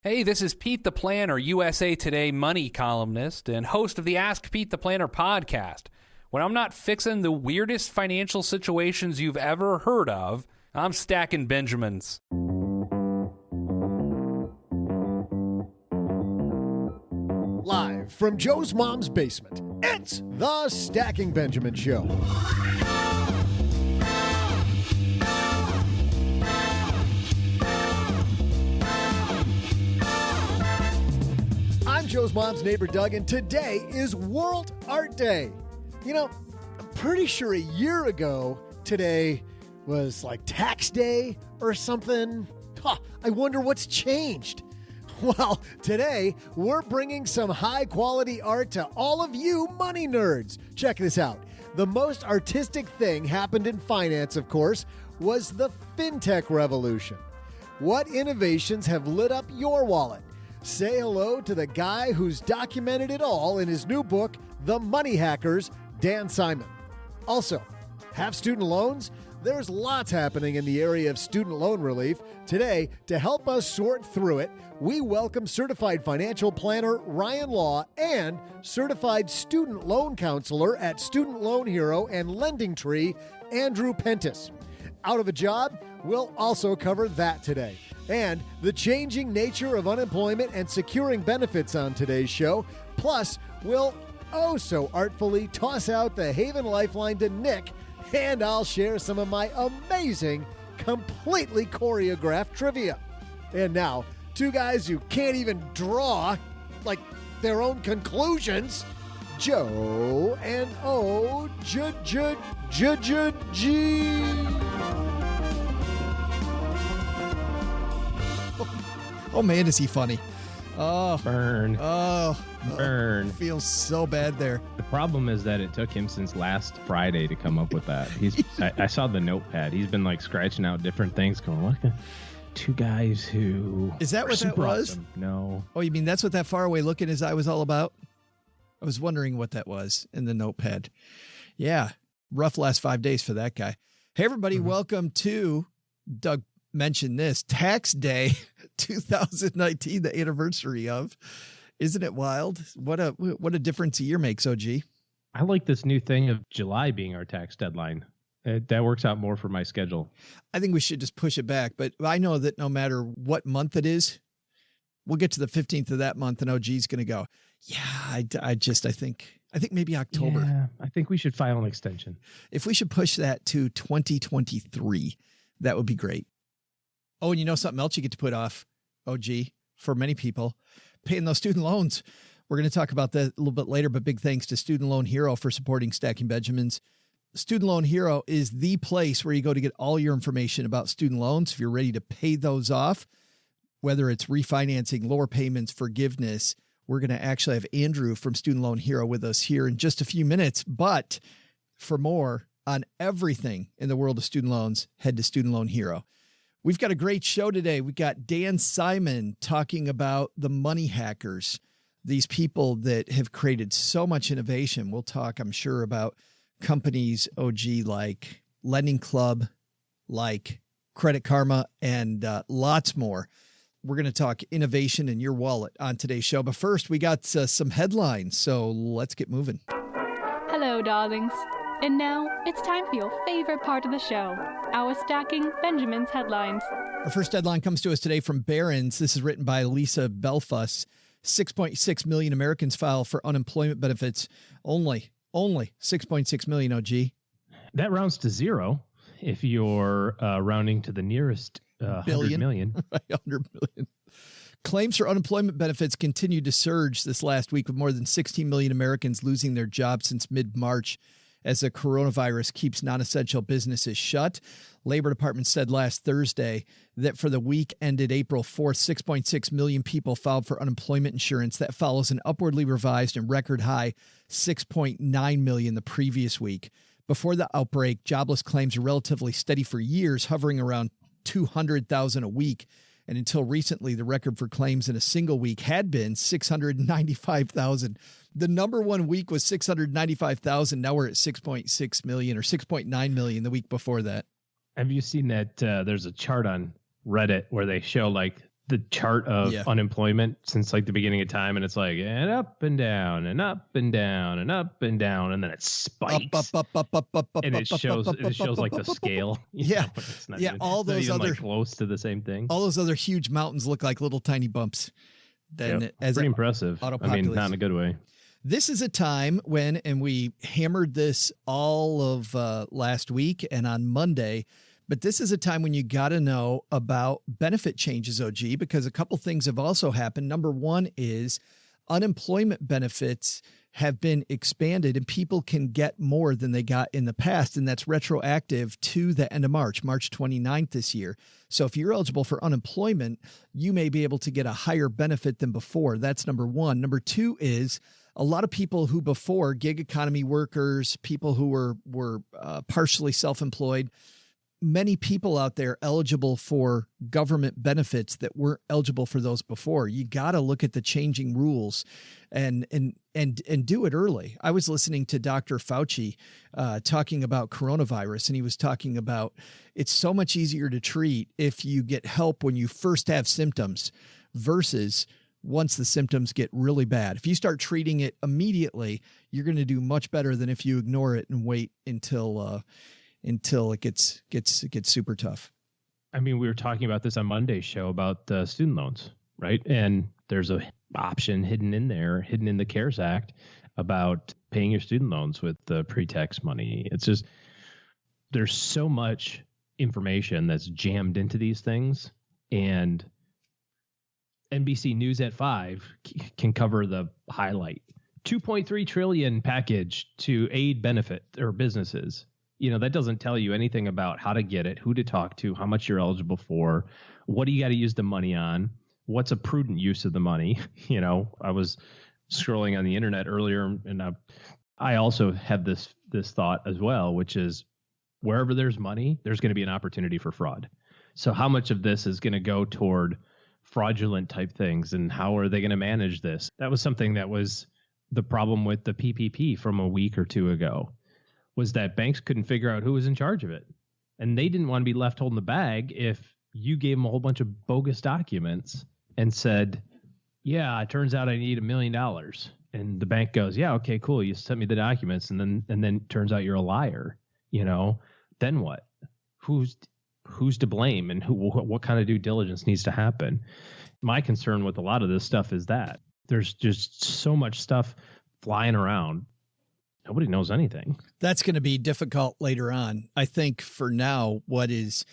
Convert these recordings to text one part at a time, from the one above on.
Hey, this is Pete the Planner, USA Today money columnist and host of the Ask Pete the Planner podcast. When I'm not fixing the weirdest financial situations you've ever heard of, I'm stacking Benjamins. Live from Joe's mom's basement, it's the Stacking Benjamin Show. I'm Joe's mom's neighbor, Doug, and today is World Art Day. You know, I'm pretty sure a year ago today was like tax day or something. I wonder what's changed. Well, today we're bringing some high-quality art to all of you money nerds. Check this out. The most artistic thing happened in finance, of course, was the FinTech revolution. What innovations have lit up your wallet? Say hello to the guy who's documented it all in his new book, The Money Hackers, Dan Simon. Also, have student loans? There's lots happening in the area of student loan relief. Today, to help us sort through it, we welcome certified financial planner Ryan Law and certified student loan counselor at Student Loan Hero and Lending Tree, Andrew Pentis. Out of a job? We'll also cover that today. And the changing nature of unemployment and securing benefits on today's show. Plus, we'll so artfully toss out the Haven Lifeline to Nick, and I'll share some of my amazing, completely choreographed trivia. And now, two guys who can't even draw, like, their own conclusions, Joe and O-G. Oh, man, is he funny. Oh. Burn. Burn. Feels so bad there. The problem is that it took him since last Friday to come up with that. I saw the notepad. He's been like scratching out different things going, what the two guys who... Is that what that was? No. Oh, you mean that's what that faraway look in his eye was all about? I was wondering what that was in the notepad. Yeah. Rough last 5 days for that guy. Hey, everybody. Welcome to Doug mentioned this Tax Day 2019, the anniversary of. Isn't it wild? What a difference a year makes, OG. I like this new thing of July being our tax deadline. That works out more for my schedule. I think we should just push it back. But I know that no matter what month it is, we'll get to the 15th of that month and OG's going to go, yeah, I think maybe October. Yeah, I think we should file an extension. If we should push that to 2023, that would be great. Oh, and you know something else you get to put off, OG, for many people, paying those student loans. We're going to talk about that a little bit later, but big thanks to Student Loan Hero for supporting Stacking Benjamins. Student Loan Hero is the place where you go to get all your information about student loans. If you're ready to pay those off, whether it's refinancing, lower payments, forgiveness, we're going to actually have Andrew from Student Loan Hero with us here in just a few minutes. But for more on everything in the world of student loans, head to Student Loan Hero. We've got a great show today. We got Dan Simon talking about the money hackers, these people that have created so much innovation. We'll talk, I'm sure, about companies, OG, like Lending Club, like Credit Karma, and lots more. We're going to talk innovation in your wallet on today's show. But first, we got some headlines, so let's get moving. Hello, darlings. And now it's time for your favorite part of the show, our Stacking Benjamin's headlines. Our first headline comes to us today from Barron's. This is written by Lisa Belfus. 6.6 million Americans file for unemployment benefits. Only 6.6 million, OG. That rounds to zero if you're rounding to the nearest 100 million. 100 million. Claims for unemployment benefits continued to surge this last week, with more than 16 million Americans losing their jobs since mid-March as the coronavirus keeps non-essential businesses shut. Labor Department said last Thursday that for the week ended April 4th, 6.6 million people filed for unemployment insurance. That follows an upwardly revised and record high 6.9 million the previous week. Before the outbreak, jobless claims were relatively steady for years, hovering around 200,000 a week. And until recently, the record for claims in a single week had been 695,000. The number one week was 695,000. Now we're at 6.6 million or 6.9 million the week before that. Have you seen that? There's a chart on Reddit where they show like the chart of unemployment since like the beginning of time, and it's like and up and down and up and down and up and down, and then it spikes up, and it shows like the scale. It's not even, all those other like close to the same thing. All those other huge mountains look like little tiny bumps. Then as pretty impressive. I mean, not in a good way. This is a time when, and we hammered this all of last week and on Monday, but this is a time when you got to know about benefit changes, OG, because a couple things have also happened. Number one is unemployment benefits have been expanded and people can get more than they got in the past. And that's retroactive to the end of March 29th this year. So if you're eligible for unemployment, you may be able to get a higher benefit than before. That's number one. Number two is a lot of people who before, gig economy workers, people who were partially self-employed, many people out there eligible for government benefits that weren't eligible for those before. You got to look at the changing rules and do it early. I was listening to Dr. Fauci talking about coronavirus, and he was talking about it's so much easier to treat if you get help when you first have symptoms versus once the symptoms get really bad. If you start treating it immediately, you're going to do much better than if you ignore it and wait until it gets super tough. I mean, we were talking about this on Monday's show about student loans, right? And there's a option hidden in the CARES Act about paying your student loans with the pre-tax money. It's just, there's so much information that's jammed into these things, and NBC News at 5 can cover the highlight. $2.3 trillion package to aid benefit or businesses. That doesn't tell you anything about how to get it, who to talk to, how much you're eligible for, what do you got to use the money on, what's a prudent use of the money. I was scrolling on the internet earlier, and I also have this thought as well, which is wherever there's money, there's going to be an opportunity for fraud. So how much of this is going to go toward fraudulent type things, and how are they going to manage this? That was something that was the problem with the PPP from a week or two ago, was that banks couldn't figure out who was in charge of it. And they didn't want to be left holding the bag if you gave them a whole bunch of bogus documents and said, yeah, it turns out I need $1 million. And the bank goes, yeah, okay, cool. You sent me the documents. And then it turns out you're a liar. Then what? Who's to blame, and what kind of due diligence needs to happen? My concern with a lot of this stuff is that there's just so much stuff flying around. Nobody knows anything. That's going to be difficult later on. I think for now, what is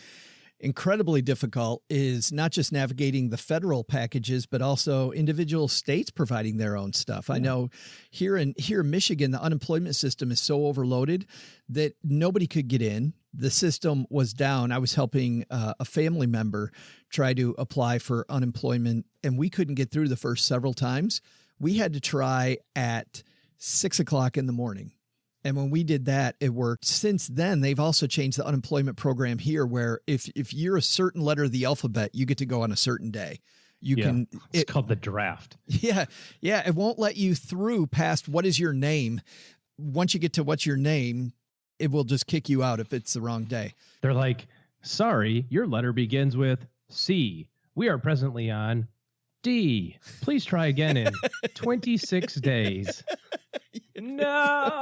incredibly difficult is not just navigating the federal packages, but also individual states providing their own stuff. Yeah. I know here in Michigan, the unemployment system is so overloaded that nobody could get in. The system was down. I was helping a family member try to apply for unemployment, and we couldn't get through the first several times. We had to try at 6 o'clock in the morning. And when we did that, it worked. Since then, they've also changed the unemployment program here, where if you're a certain letter of the alphabet, you get to go on a certain day. It's called the draft. Yeah. It won't let you through past what is your name. Once you get to what's your name, it will just kick you out if it's the wrong day. They're like, sorry, your letter begins with C. We are presently on D. Please try again in 26 days. No.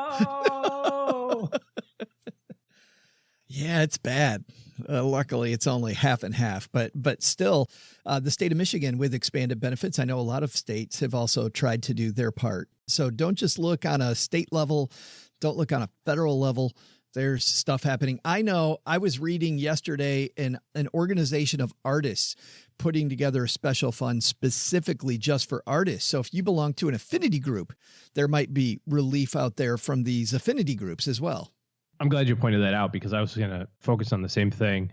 Yeah, it's bad. Luckily, it's only half and half, but still, the state of Michigan with expanded benefits, I know a lot of states have also tried to do their part. So don't just look on a state level. Don't look on a federal level. There's stuff happening. I know I was reading yesterday an organization of artists putting together a special fund specifically just for artists. So if you belong to an affinity group, there might be relief out there from these affinity groups as well. I'm glad you pointed that out, because I was going to focus on the same thing.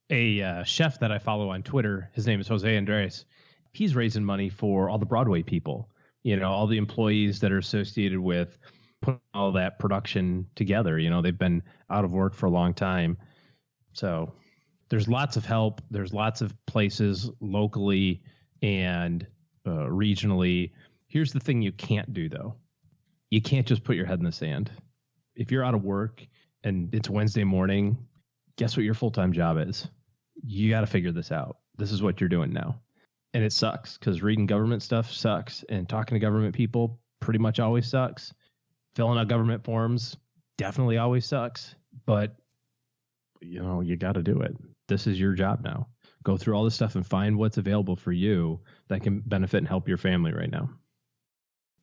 A chef that I follow on Twitter, his name is Jose Andres. He's raising money for all the Broadway people, all the employees that are associated with putting all that production together. They've been out of work for a long time. So there's lots of help. There's lots of places locally and regionally. Here's the thing you can't do, though. You can't just put your head in the sand. If you're out of work and it's Wednesday morning, guess what your full-time job is? You got to figure this out. This is what you're doing now. And it sucks because reading government stuff sucks, and talking to government people pretty much always sucks. Filling out government forms definitely always sucks, but you got to do it. This is your job now. Go through all this stuff and find what's available for you that can benefit and help your family right now.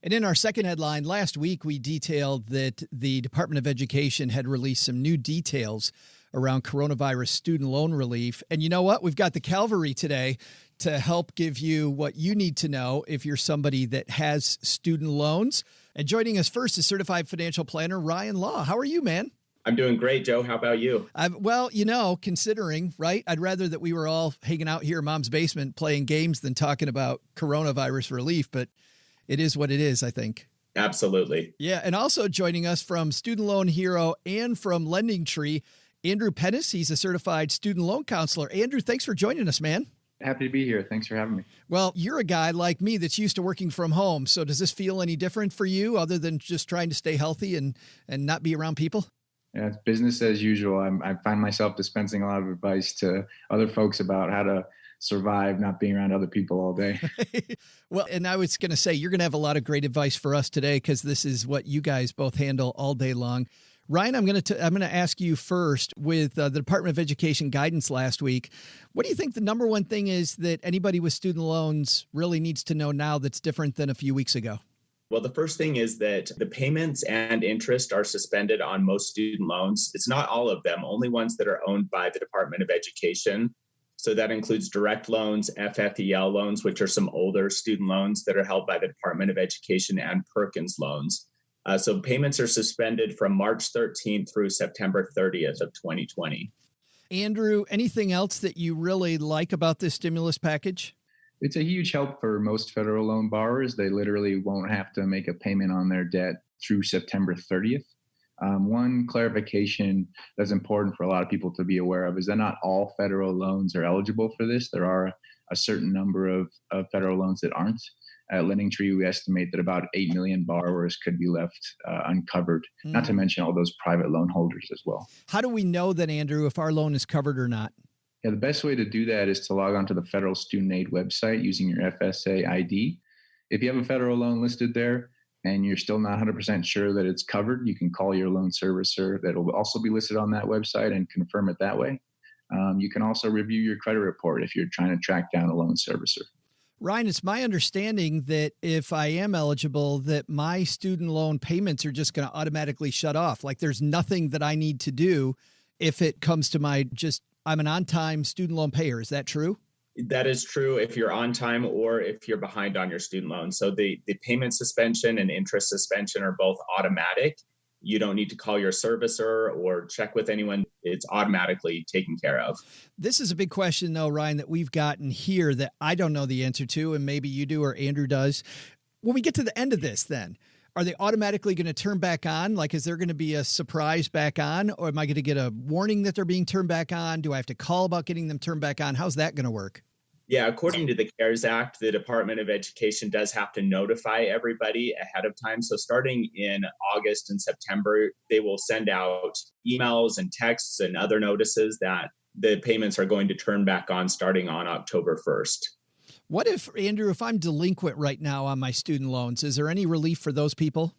And in our second headline, last week, we detailed that the Department of Education had released some new details around coronavirus student loan relief. And you know what? We've got the cavalry today to help give you what you need to know if you're somebody that has student loans. And joining us first is certified financial planner Ryan Law. How are you, man? I'm doing great, Joe. How about you? Well, considering, right, I'd rather that we were all hanging out here in Mom's basement playing games than talking about coronavirus relief, but it is what it is, I think. Absolutely. Yeah, and also joining us from Student Loan Hero and from Lending Tree, Andrew Pentis. He's a certified student loan counselor. Andrew, thanks for joining us, man. Happy to be here. Thanks for having me. Well, you're a guy like me that's used to working from home. So does this feel any different for you other than just trying to stay healthy and not be around people? Yeah, it's business as usual. I find myself dispensing a lot of advice to other folks about how to survive not being around other people all day. Well, and I was going to say, you're going to have a lot of great advice for us today because this is what you guys both handle all day long. Ryan, I'm going to ask you first with the Department of Education guidance last week. What do you think the number one thing is that anybody with student loans really needs to know now that's different than a few weeks ago? Well, the first thing is that the payments and interest are suspended on most student loans. It's not all of them, only ones that are owned by the Department of Education. So that includes direct loans, FFEL loans, which are some older student loans that are held by the Department of Education, and Perkins loans. So payments are suspended from March 13th through September 30th of 2020. Andrew, anything else that you really like about this stimulus package? It's a huge help for most federal loan borrowers. They literally won't have to make a payment on their debt through September 30th. One clarification that's important for a lot of people to be aware of is that not all federal loans are eligible for this. There are a certain number of federal loans that aren't. At Lending Tree, we estimate that about 8 million borrowers could be left uncovered, not to mention all those private loan holders as well. How do we know then, Andrew, if our loan is covered or not? Yeah, the best way to do that is to log on to the Federal Student Aid website using your FSA ID. If you have a federal loan listed there and you're still not 100% sure that it's covered, you can call your loan servicer that will also be listed on that website and confirm it that way. You can also review your credit report if you're trying to track down a loan servicer. Ryan, it's my understanding that if I am eligible, that my student loan payments are just going to automatically shut off. Like there's nothing that I need to do if it comes to I'm an on-time student loan payer. Is that true? That is true if you're on time or if you're behind on your student loan. So the payment suspension and interest suspension are both automatic. You don't need to call your servicer or check with anyone. It's automatically taken care of. This is a big question, though, Ryan, that we've gotten here that I don't know the answer to, and maybe you do or Andrew does. When we get to the end of this, then, are they automatically going to turn back on? Like, is there going to be a surprise back on? Or am I going to get a warning that they're being turned back on? Do I have to call about getting them turned back on? How's that going to work? Yeah, according to the CARES Act, the Department of Education does have to notify everybody ahead of time. So starting in August and September, they will send out emails and texts and other notices that the payments are going to turn back on starting on October 1st. What if, Andrew, if I'm delinquent right now on my student loans, is there any relief for those people?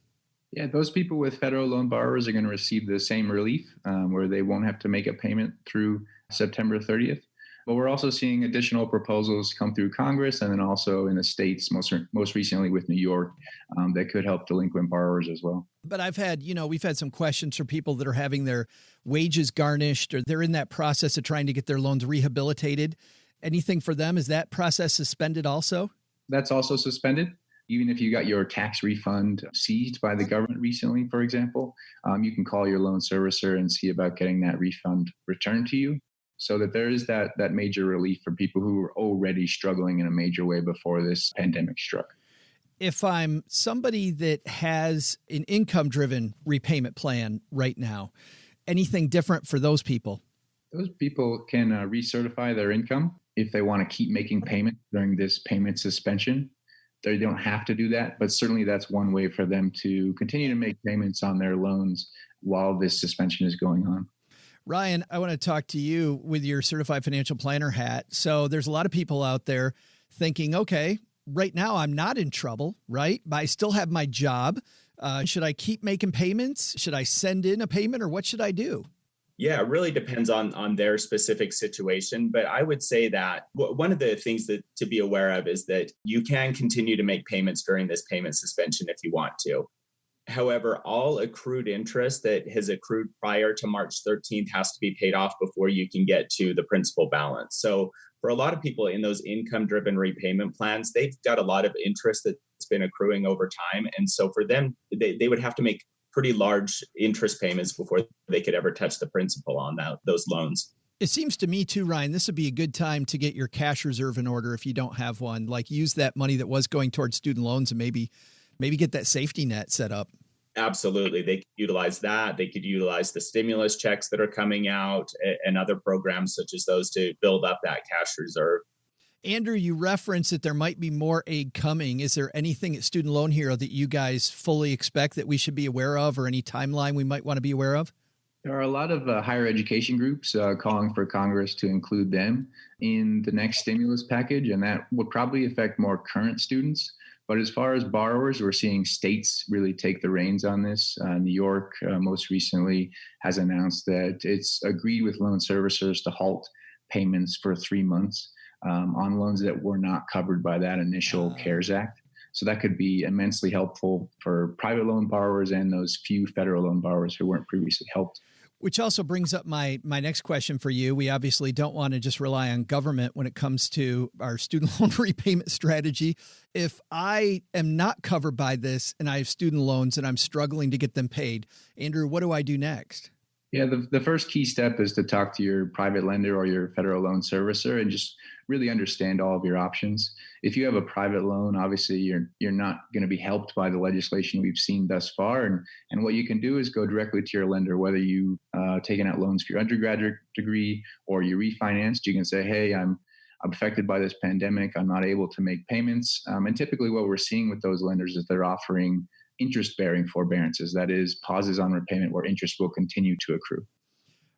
Yeah, those people with federal loan borrowers are going to receive the same relief where they won't have to make a payment through September 30th. But we're also seeing additional proposals come through Congress and then also in the states, most recently with New York, that could help delinquent borrowers as well. But we've had some questions from people that are having their wages garnished or they're in that process of trying to get their loans rehabilitated. Anything for them? Is that process suspended also? That's also suspended. Even if you got your tax refund seized by the government recently, for example, you can call your loan servicer and see about getting that refund returned to you. So that there is that major relief for people who were already struggling in a major way before this pandemic struck. If I'm somebody that has an income-driven repayment plan right now, anything different for those people? Those people can recertify their income if they want to keep making payments during this payment suspension. They don't have to do that, but certainly that's one way for them to continue to make payments on their loans while this suspension is going on. Ryan, I want to talk to you with your certified financial planner hat. So there's a lot of people out there thinking, okay, right now I'm not in trouble, right? But I still have my job. Should I keep making payments? Should I send in a payment, or what should I do? Yeah, it really depends on their specific situation. But I would say that one of the things that to be aware of is that you can continue to make payments during this payment suspension if you want to. However, all accrued interest that has accrued prior to March 13th has to be paid off before you can get to the principal balance. So for a lot of people in those income-driven repayment plans, they've got a lot of interest that's been accruing over time. And so for them, they would have to make pretty large interest payments before they could ever touch the principal on those loans. It seems to me too, Ryan, this would be a good time to get your cash reserve in order if you don't have one. Like, use that money that was going towards student loans and maybe get that safety net set up. Absolutely. They could utilize that. They could utilize the stimulus checks that are coming out and other programs such as those to build up that cash reserve. Andrew, you referenced that there might be more aid coming. Is there anything at Student Loan Hero that you guys fully expect that we should be aware of, or any timeline we might want to be aware of? There are a lot of higher education groups calling for Congress to include them in the next stimulus package, and that would probably affect more current students. But as far as borrowers, we're seeing states really take the reins on this. New York most recently has announced that it's agreed with loan servicers to halt payments for 3 months on loans that were not covered by that initial CARES Act. So that could be immensely helpful for private loan borrowers and those few federal loan borrowers who weren't previously helped. Which also brings up my next question for you. We obviously don't want to just rely on government when it comes to our student loan repayment strategy. If I am not covered by this and I have student loans and I'm struggling to get them paid, Andrew, what do I do next? Yeah, the first key step is to talk to your private lender or your federal loan servicer and just really understand all of your options. If you have a private loan, obviously you're not going to be helped by the legislation we've seen thus far. And what you can do is go directly to your lender, whether you taken out loans for your undergraduate degree or you refinanced. You can say, hey, I'm affected by this pandemic. I'm not able to make payments. And typically what we're seeing with those lenders is they're offering interest-bearing forbearances, that is, pauses on repayment where interest will continue to accrue.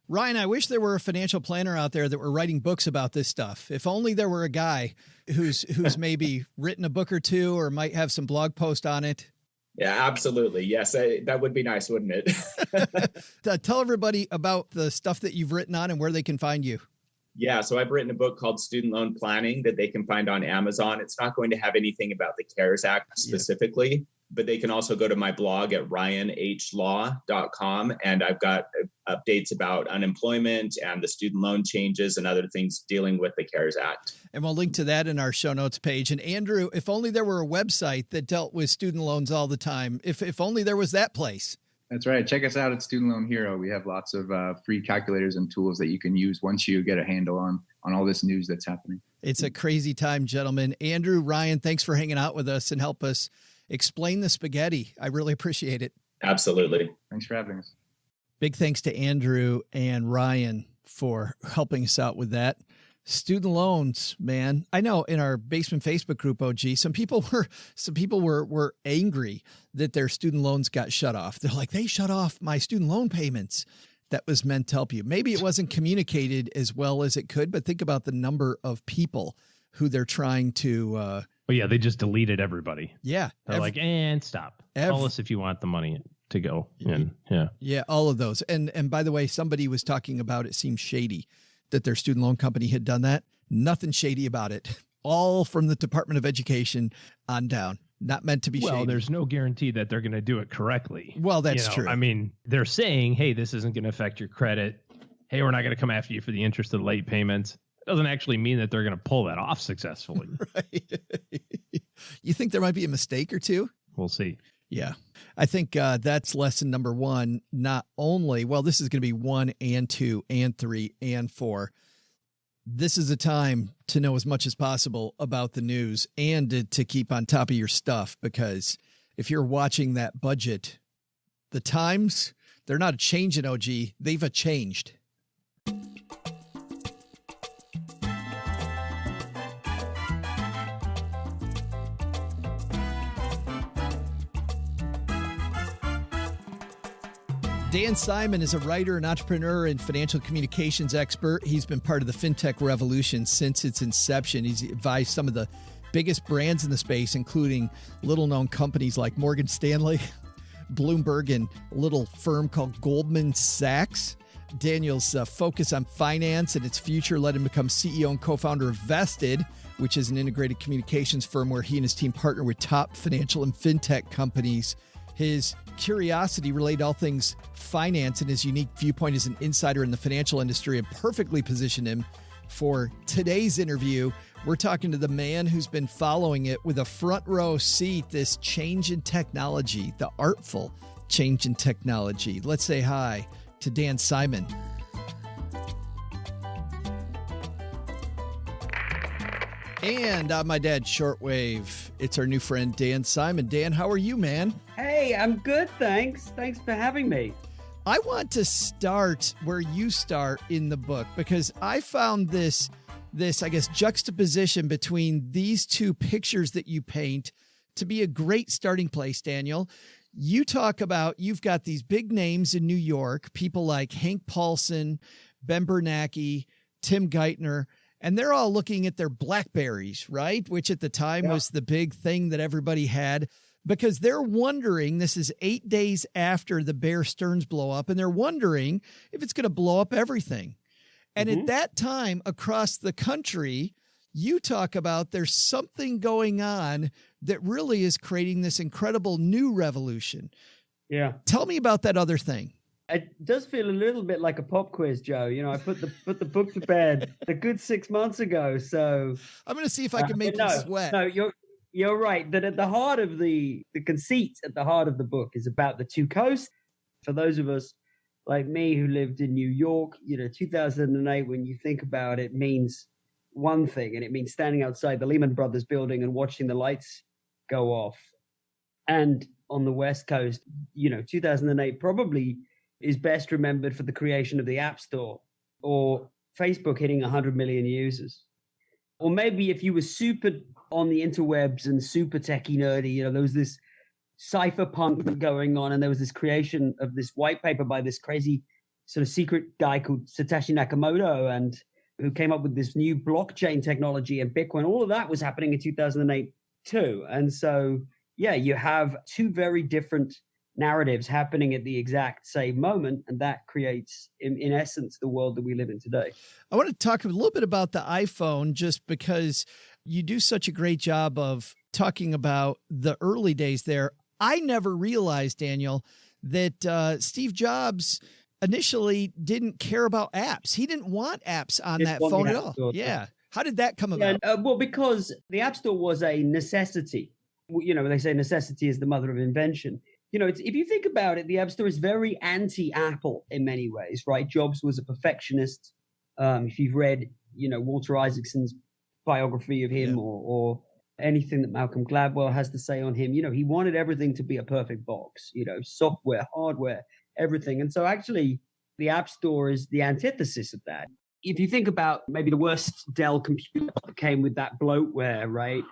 Ryan, I wish there were a financial planner out there that were writing books about this stuff. If only there were a guy who's maybe written a book or two or might have some blog post on it. Yeah, absolutely. Yes, that would be nice, wouldn't it? Tell everybody about the stuff that you've written on and where they can find you. Yeah, so I've written a book called Student Loan Planning that they can find on Amazon. It's not going to have anything about the CARES Act specifically, but they can also go to my blog at ryanhlaw.com. And I've got updates about unemployment and the student loan changes and other things dealing with the CARES Act. And we'll link to that in our show notes page. And Andrew, if only there were a website that dealt with student loans all the time, if only there was that place. That's right. Check us out at Student Loan Hero. We have lots of free calculators and tools that you can use once you get a handle on all this news that's happening. It's a crazy time, gentlemen. Andrew, Ryan, thanks for hanging out with us and help us explain the spaghetti. I really appreciate it. Absolutely. Thanks for having us. Big thanks to Andrew and Ryan for helping us out with that. Student loans, man. I know in our basement Facebook group, OG, some people were angry that their student loans got shut off. They're like, they shut off my student loan payments. That was meant to help you. Maybe it wasn't communicated as well as it could, but think about the number of people who they're trying to. Well, yeah, they just deleted everybody. Yeah. They're like, and stop. Call us if you want the money to go in. Yeah. Yeah, all of those. And by the way, somebody was talking about it seems shady that their student loan company had done that. Nothing shady about it. All from the Department of Education on down. Not meant to be shady. Well, there's no guarantee that they're going to do it correctly. Well, that's true. I mean, they're saying, hey, this isn't going to affect your credit. Hey, we're not going to come after you for the interest of the late payments. It doesn't actually mean that they're going to pull that off successfully. Right. You think there might be a mistake or two? We'll see. Yeah. I think that's lesson number one. Not only, well, this is going to be 1 and 2 and 3 and 4. This is a time to know as much as possible about the news and to keep on top of your stuff, because if you're watching that budget, the times, they're not a change in OG. They've a changed. Dan Simon is a writer, an entrepreneur, and financial communications expert. He's been part of the FinTech revolution since its inception. He's advised some of the biggest brands in the space, including little-known companies like Morgan Stanley, Bloomberg, and a little firm called Goldman Sachs. Daniel's focus on finance and its future led him to become CEO and co-founder of Vested, which is an integrated communications firm where he and his team partner with top financial and fintech companies. His curiosity related to all things finance and his unique viewpoint as an insider in the financial industry have perfectly positioned him for today's interview. We're talking to the man who's been following it with a front row seat, this change in technology, the artful change in technology. Let's say hi to Dan Simon. And on my dad's shortwave, it's our new friend, Dan Simon. Dan, how are you, man? Hey, I'm good, thanks. Thanks for having me. I want to start where you start in the book because I found this, I guess, juxtaposition between these two pictures that you paint to be a great starting place, Daniel. You talk about, you've got these big names in New York, people like Hank Paulson, Ben Bernanke, Tim Geithner, and they're all looking at their BlackBerries, right? Which at the time was the big thing that everybody had, because they're wondering, this is 8 days after the Bear Stearns blow up, and they're wondering if it's going to blow up everything. And at that time across the country, you talk about there's something going on that really is creating this incredible new revolution. Yeah. Tell me about that other thing. It does feel a little bit like a pop quiz, Joe. You know, I put the book to bed a good 6 months ago. So I'm going to see if I can make you sweat. No, you're right. That at the heart of the conceit at the heart of the book is about the two coasts. For those of us like me who lived in New York, 2008, when you think about it, means one thing, and it means standing outside the Lehman Brothers building and watching the lights go off. And on the West Coast, 2008 probably is best remembered for the creation of the App Store or Facebook hitting 100 million users. Or maybe if you were super on the interwebs and super techie nerdy, there was this cypherpunk going on, and there was this creation of this white paper by this crazy sort of secret guy called Satoshi Nakamoto, and who came up with this new blockchain technology and Bitcoin. All of that was happening in 2008 too. And so, you have two very different narratives happening at the exact same moment, and that creates, in essence, the world that we live in today. I want to talk a little bit about the iPhone, just because you do such a great job of talking about the early days there. I never realized, Daniel, that Steve Jobs initially didn't care about apps. He didn't want apps on that phone at all. Yeah. How did that come about? Well, because the App Store was a necessity. They say necessity is the mother of invention. If you think about it, the App Store is very anti-Apple in many ways, right? Jobs was a perfectionist. If you've read, Walter Isaacson's biography of him or anything that Malcolm Gladwell has to say on him, he wanted everything to be a perfect box, software, hardware, everything. And so actually the App Store is the antithesis of that. If you think about maybe the worst Dell computer came with that bloatware, right?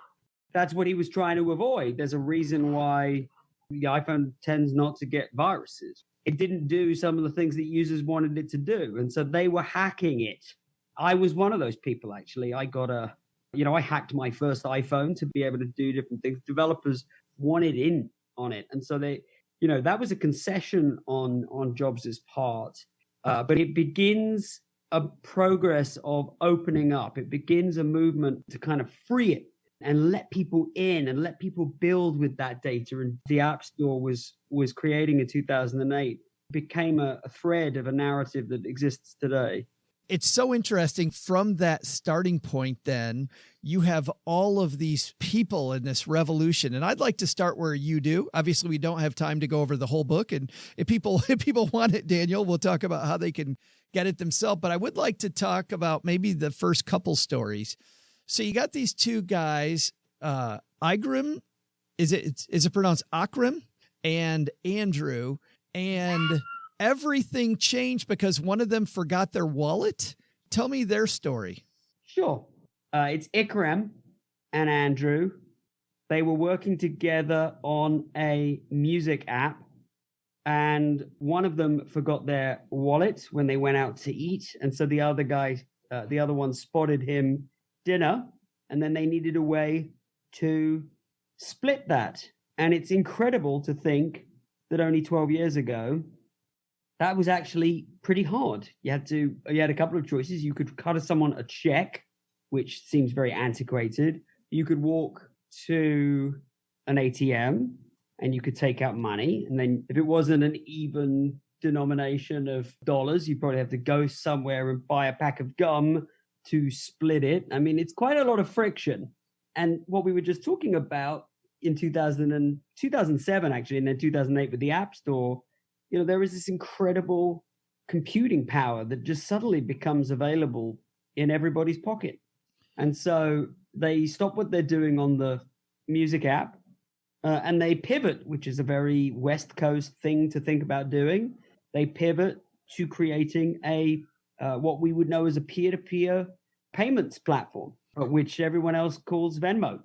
That's what he was trying to avoid. There's a reason why the iPhone tends not to get viruses. It didn't do some of the things that users wanted it to do. And so they were hacking it. I was one of those people, actually. I got I hacked my first iPhone to be able to do different things. Developers wanted in on it. And so they, that was a concession on Jobs' part. But it begins a progress of opening up. It begins a movement to kind of free it and let people in and let people build with that data. And the App Store was creating in 2008, became a thread of a narrative that exists today. It's so interesting. From that starting point, then you have all of these people in this revolution. And I'd like to start where you do. Obviously, we don't have time to go over the whole book. And if people want it, Daniel, we'll talk about how they can get it themselves. But I would like to talk about maybe the first couple stories. So you got these two guys, Igrim, is it pronounced Akram, and Andrew, and everything changed because one of them forgot their wallet. Tell me their story. Sure. It's Ikram and Andrew. They were working together on a music app, and one of them forgot their wallet when they went out to eat. And so the other one spotted him dinner, and then they needed a way to split that. And it's incredible to think that only 12 years ago, that was actually pretty hard. You had a couple of choices. You could cut someone a check, which seems very antiquated. You could walk to an ATM and you could take out money. And then if it wasn't an even denomination of dollars, you'd probably have to go somewhere and buy a pack of gum to split it. I mean, it's quite a lot of friction. And what we were just talking about in 2007, actually, and then 2008 with the App Store, there is this incredible computing power that just suddenly becomes available in everybody's pocket. And so they stop what they're doing on the music app, and they pivot, which is a very West Coast thing to think about doing. They pivot to creating a what we would know as a peer-to-peer payments platform, which everyone else calls Venmo.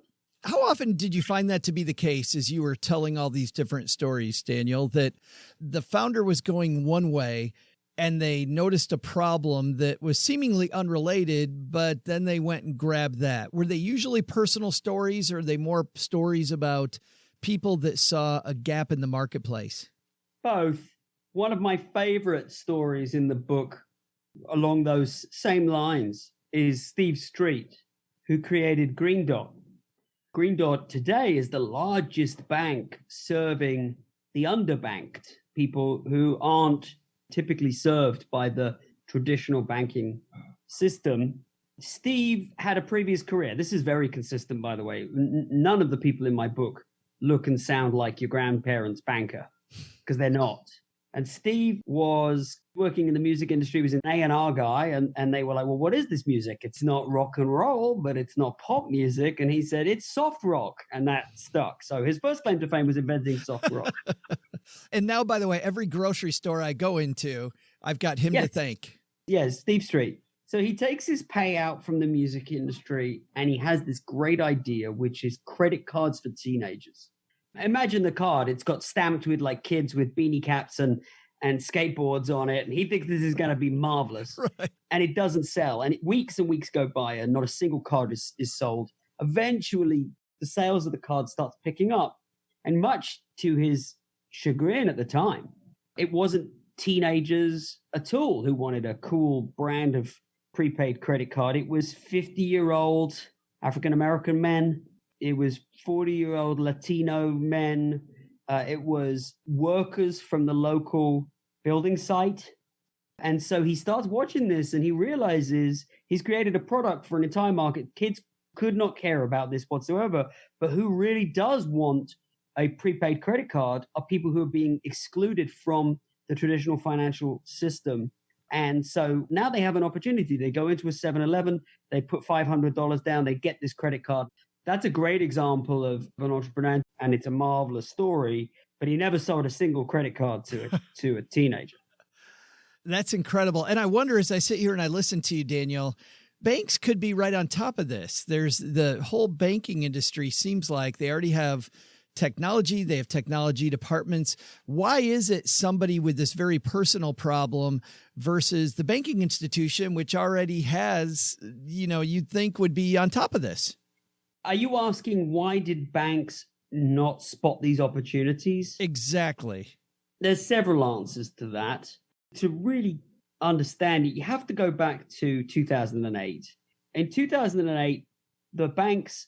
How often did you find that to be the case as you were telling all these different stories, Daniel, that the founder was going one way and they noticed a problem that was seemingly unrelated, but then they went and grabbed that? Were they usually personal stories, or are they more stories about people that saw a gap in the marketplace? Both. One of my favorite stories in the book along those same lines is Steve Street, who created Green Dot. Green Dot today is the largest bank serving the underbanked, people who aren't typically served by the traditional banking system. Steve had a previous career. This is very consistent, by the way. None of the people in my book look and sound like your grandparents' banker, because they're not. And Steve was working in the music industry. He was an A&R guy, and they were like, well, what is this music? It's not rock and roll, but it's not pop music. And he said, it's soft rock. And that stuck. So his first claim to fame was inventing soft rock. And now, by the way, every grocery store I go into, I've got him to thank. Yes, Steve Street. So he takes his payout from the music industry, and he has this great idea, which is credit cards for teenagers. Imagine the card. It's got stamped with like kids with beanie caps and skateboards on it. And he thinks this is going to be marvelous. Right. And it doesn't sell. And weeks and weeks go by and not a single card is sold. Eventually, the sales of the card starts picking up. And much to his chagrin at the time, it wasn't teenagers at all who wanted a cool brand of prepaid credit card. It was 50-year-old African-American men. It was 40-year-old Latino men. It was workers from the local building site. And so he starts watching this and he realizes he's created a product for an entire market. Kids could not care about this whatsoever. But who really does want a prepaid credit card are people who are being excluded from the traditional financial system. And so now they have an opportunity. They go into a 7-Eleven, they put $500 down, they get this credit card. That's a great example of an entrepreneur, and it's a marvelous story, but he never sold a single credit card to a teenager. That's incredible. And I wonder, as I sit here and I listen to you, Daniel, banks could be right on top of this. There's the whole banking industry seems like they already have technology. They have technology departments. Why is it somebody with this very personal problem versus the banking institution, which already has, you'd think would be on top of this? Are you asking why did banks not spot these opportunities? Exactly. There's several answers to that. To really understand it, you have to go back to 2008. In 2008, the banks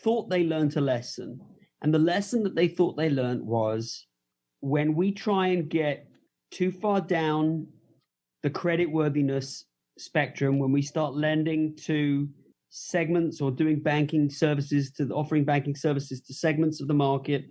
thought they learned a lesson. And the lesson that they thought they learned was when we try and get too far down the creditworthiness spectrum, when we start lending to segments or doing banking services offering banking services to segments of the market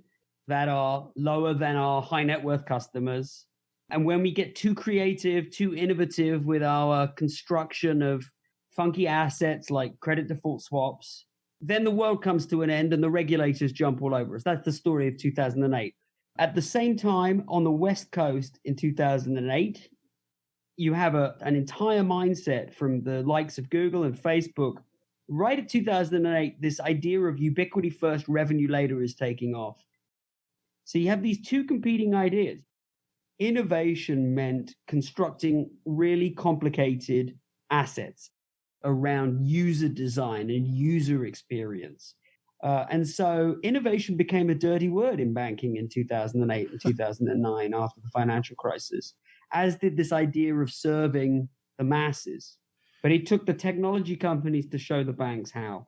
that are lower than our high net worth customers. And when we get too creative, too innovative with our construction of funky assets like credit default swaps, then the world comes to an end and the regulators jump all over us. That's the story of 2008. At the same time, on the West Coast in 2008, you have an entire mindset from the likes of Google and Facebook. Right at 2008, this idea of ubiquity first, revenue later is taking off. So you have these two competing ideas. innovation meant constructing really complicated assets around user design and user experience. And so innovation became a dirty word in banking in 2008 and 2009 after the financial crisis, as did this idea of serving the masses. But it took the technology companies to show the banks how.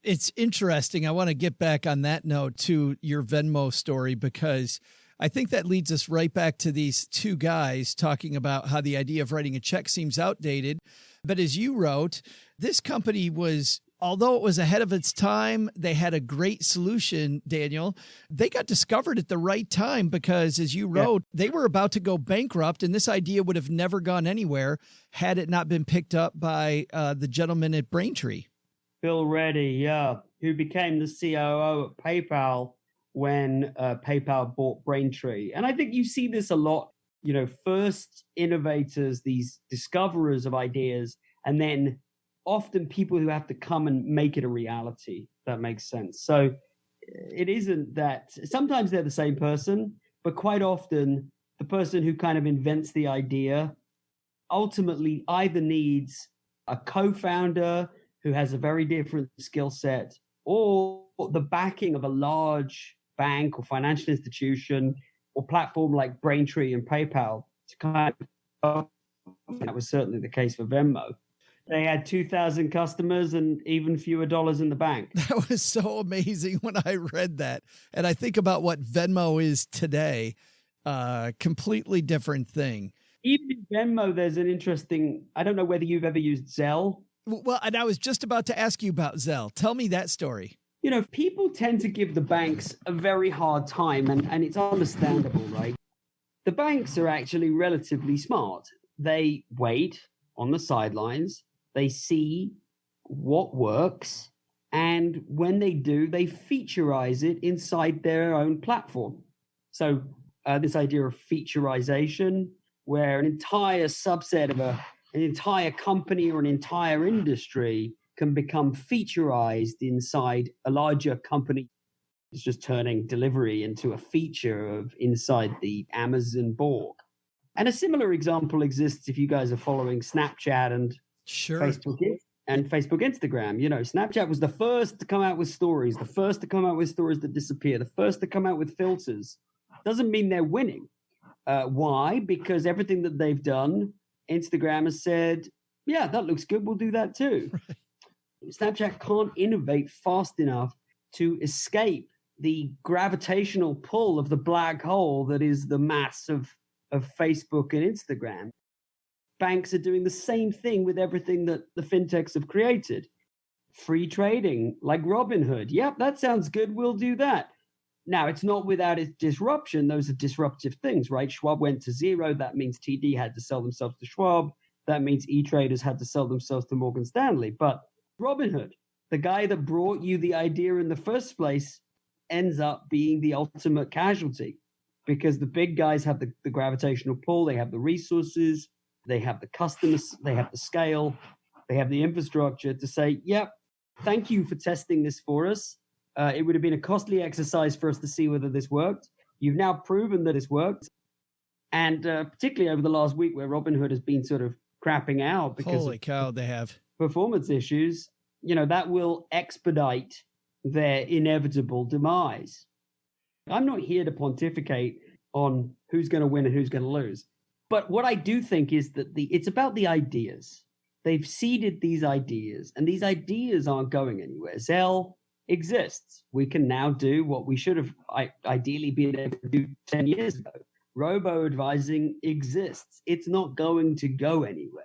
It's interesting. I want to get back on that note to your Venmo story, because I think that leads us right back to these two guys talking about how the idea of writing a check seems outdated. But as you wrote, this company was, although it was ahead of its time, they had a great solution, Daniel. They got discovered at the right time because, as you wrote, they were about to go bankrupt, and this idea would have never gone anywhere had it not been picked up by the gentleman at Braintree. Bill Reddy, who became the COO at PayPal when PayPal bought Braintree. And I think you see this a lot, first innovators, these discoverers of ideas, and then often people who have to come and make it a reality. That makes sense. So it isn't that sometimes they're the same person, but quite often the person who kind of invents the idea ultimately either needs a co-founder who has a very different skill set, or the backing of a large bank or financial institution or platform like Braintree and PayPal to kind of, that was certainly the case for Venmo. They had 2,000 customers and even fewer dollars in the bank. That was so amazing when I read that. And I think about what Venmo is today, completely different thing. Even in Venmo, there's an interesting, I don't know whether you've ever used Zelle. Well, and I was just about to ask you about Zelle. Tell me that story. People tend to give the banks a very hard time, and it's understandable, right? The banks are actually relatively smart. They wait on the sidelines. They see what works. And when they do, they featureize it inside their own platform. So this idea of featureization, where an entire subset of an entire company or an entire industry can become featureized inside a larger company. It's just turning delivery into a feature of inside the Amazon Borg. And a similar example exists if you guys are following Snapchat and Facebook Instagram. Snapchat was the first to come out with stories, the first to come out with stories that disappear, the first to come out with filters. Doesn't mean they're winning. Why? Because everything that they've done, Instagram has said, yeah, that looks good. We'll do that too. Right. Snapchat can't innovate fast enough to escape the gravitational pull of the black hole that is the mass of Facebook and Instagram. Banks are doing the same thing with everything that the fintechs have created. Free trading, like Robinhood. Yep, that sounds good. We'll do that. Now, it's not without its disruption. Those are disruptive things, right? Schwab went to zero. That means TD had to sell themselves to Schwab. That means e-traders had to sell themselves to Morgan Stanley. But Robinhood, the guy that brought you the idea in the first place, ends up being the ultimate casualty, because the big guys have the gravitational pull. They have the resources. They have the customers. They have the scale. They have the infrastructure to say, yep, thank you for testing this for us. It would have been a costly exercise for us to see whether this worked. You've now proven that it's worked. And particularly over the last week where Robinhood has been sort of crapping out because holy cow, they have performance issues, that will expedite their inevitable demise. I'm not here to pontificate on who's going to win and who's going to lose. But what I do think is that it's about the ideas. They've seeded these ideas, and these ideas aren't going anywhere. Zelle exists. We can now do what we should have ideally been able to do 10 years ago. Robo-advising exists. It's not going to go anywhere.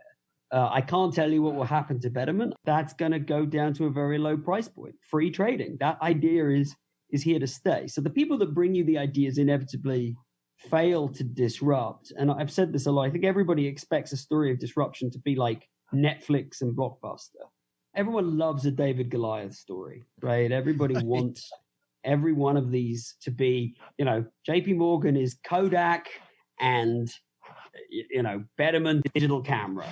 I can't tell you what will happen to Betterment. That's going to go down to a very low price point. Free trading, that idea is here to stay. So the people that bring you the ideas inevitably fail to disrupt. And I've said this a lot. I think everybody expects a story of disruption to be like Netflix and Blockbuster. Everyone loves a David Goliath story, right? Everybody wants every one of these to be, JP Morgan is Kodak and, Betterment digital camera.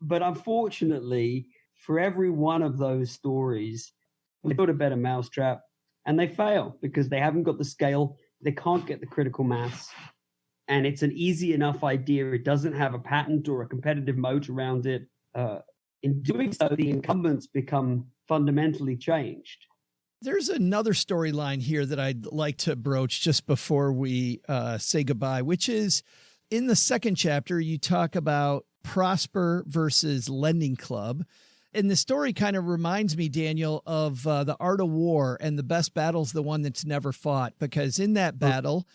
But unfortunately, for every one of those stories, they build a better mousetrap and they fail because they haven't got the scale. They can't get the critical mass. and it's an easy enough idea. It doesn't have a patent or a competitive moat around it. In doing so, the incumbents become fundamentally changed. There's another storyline here that I'd like to broach just before we say goodbye, which is in the second chapter, you talk about Prosper versus Lending Club. And the story kind of reminds me, Daniel, of The Art of War, and the best battle's the one that's never fought, because in that battle,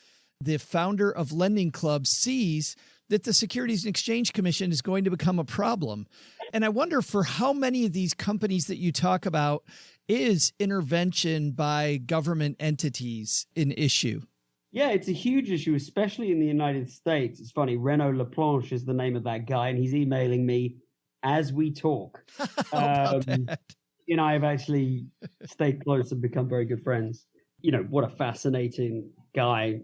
the founder of Lending Club sees that the Securities and Exchange Commission is going to become a problem. And I wonder, for how many of these companies that you talk about is intervention by government entities an issue? Yeah, it's a huge issue, especially in the United States. It's funny, Renaud Laplanche is the name of that guy, and he's emailing me as we talk. You know, I've actually stayed close and become very good friends. You know, what a fascinating guy.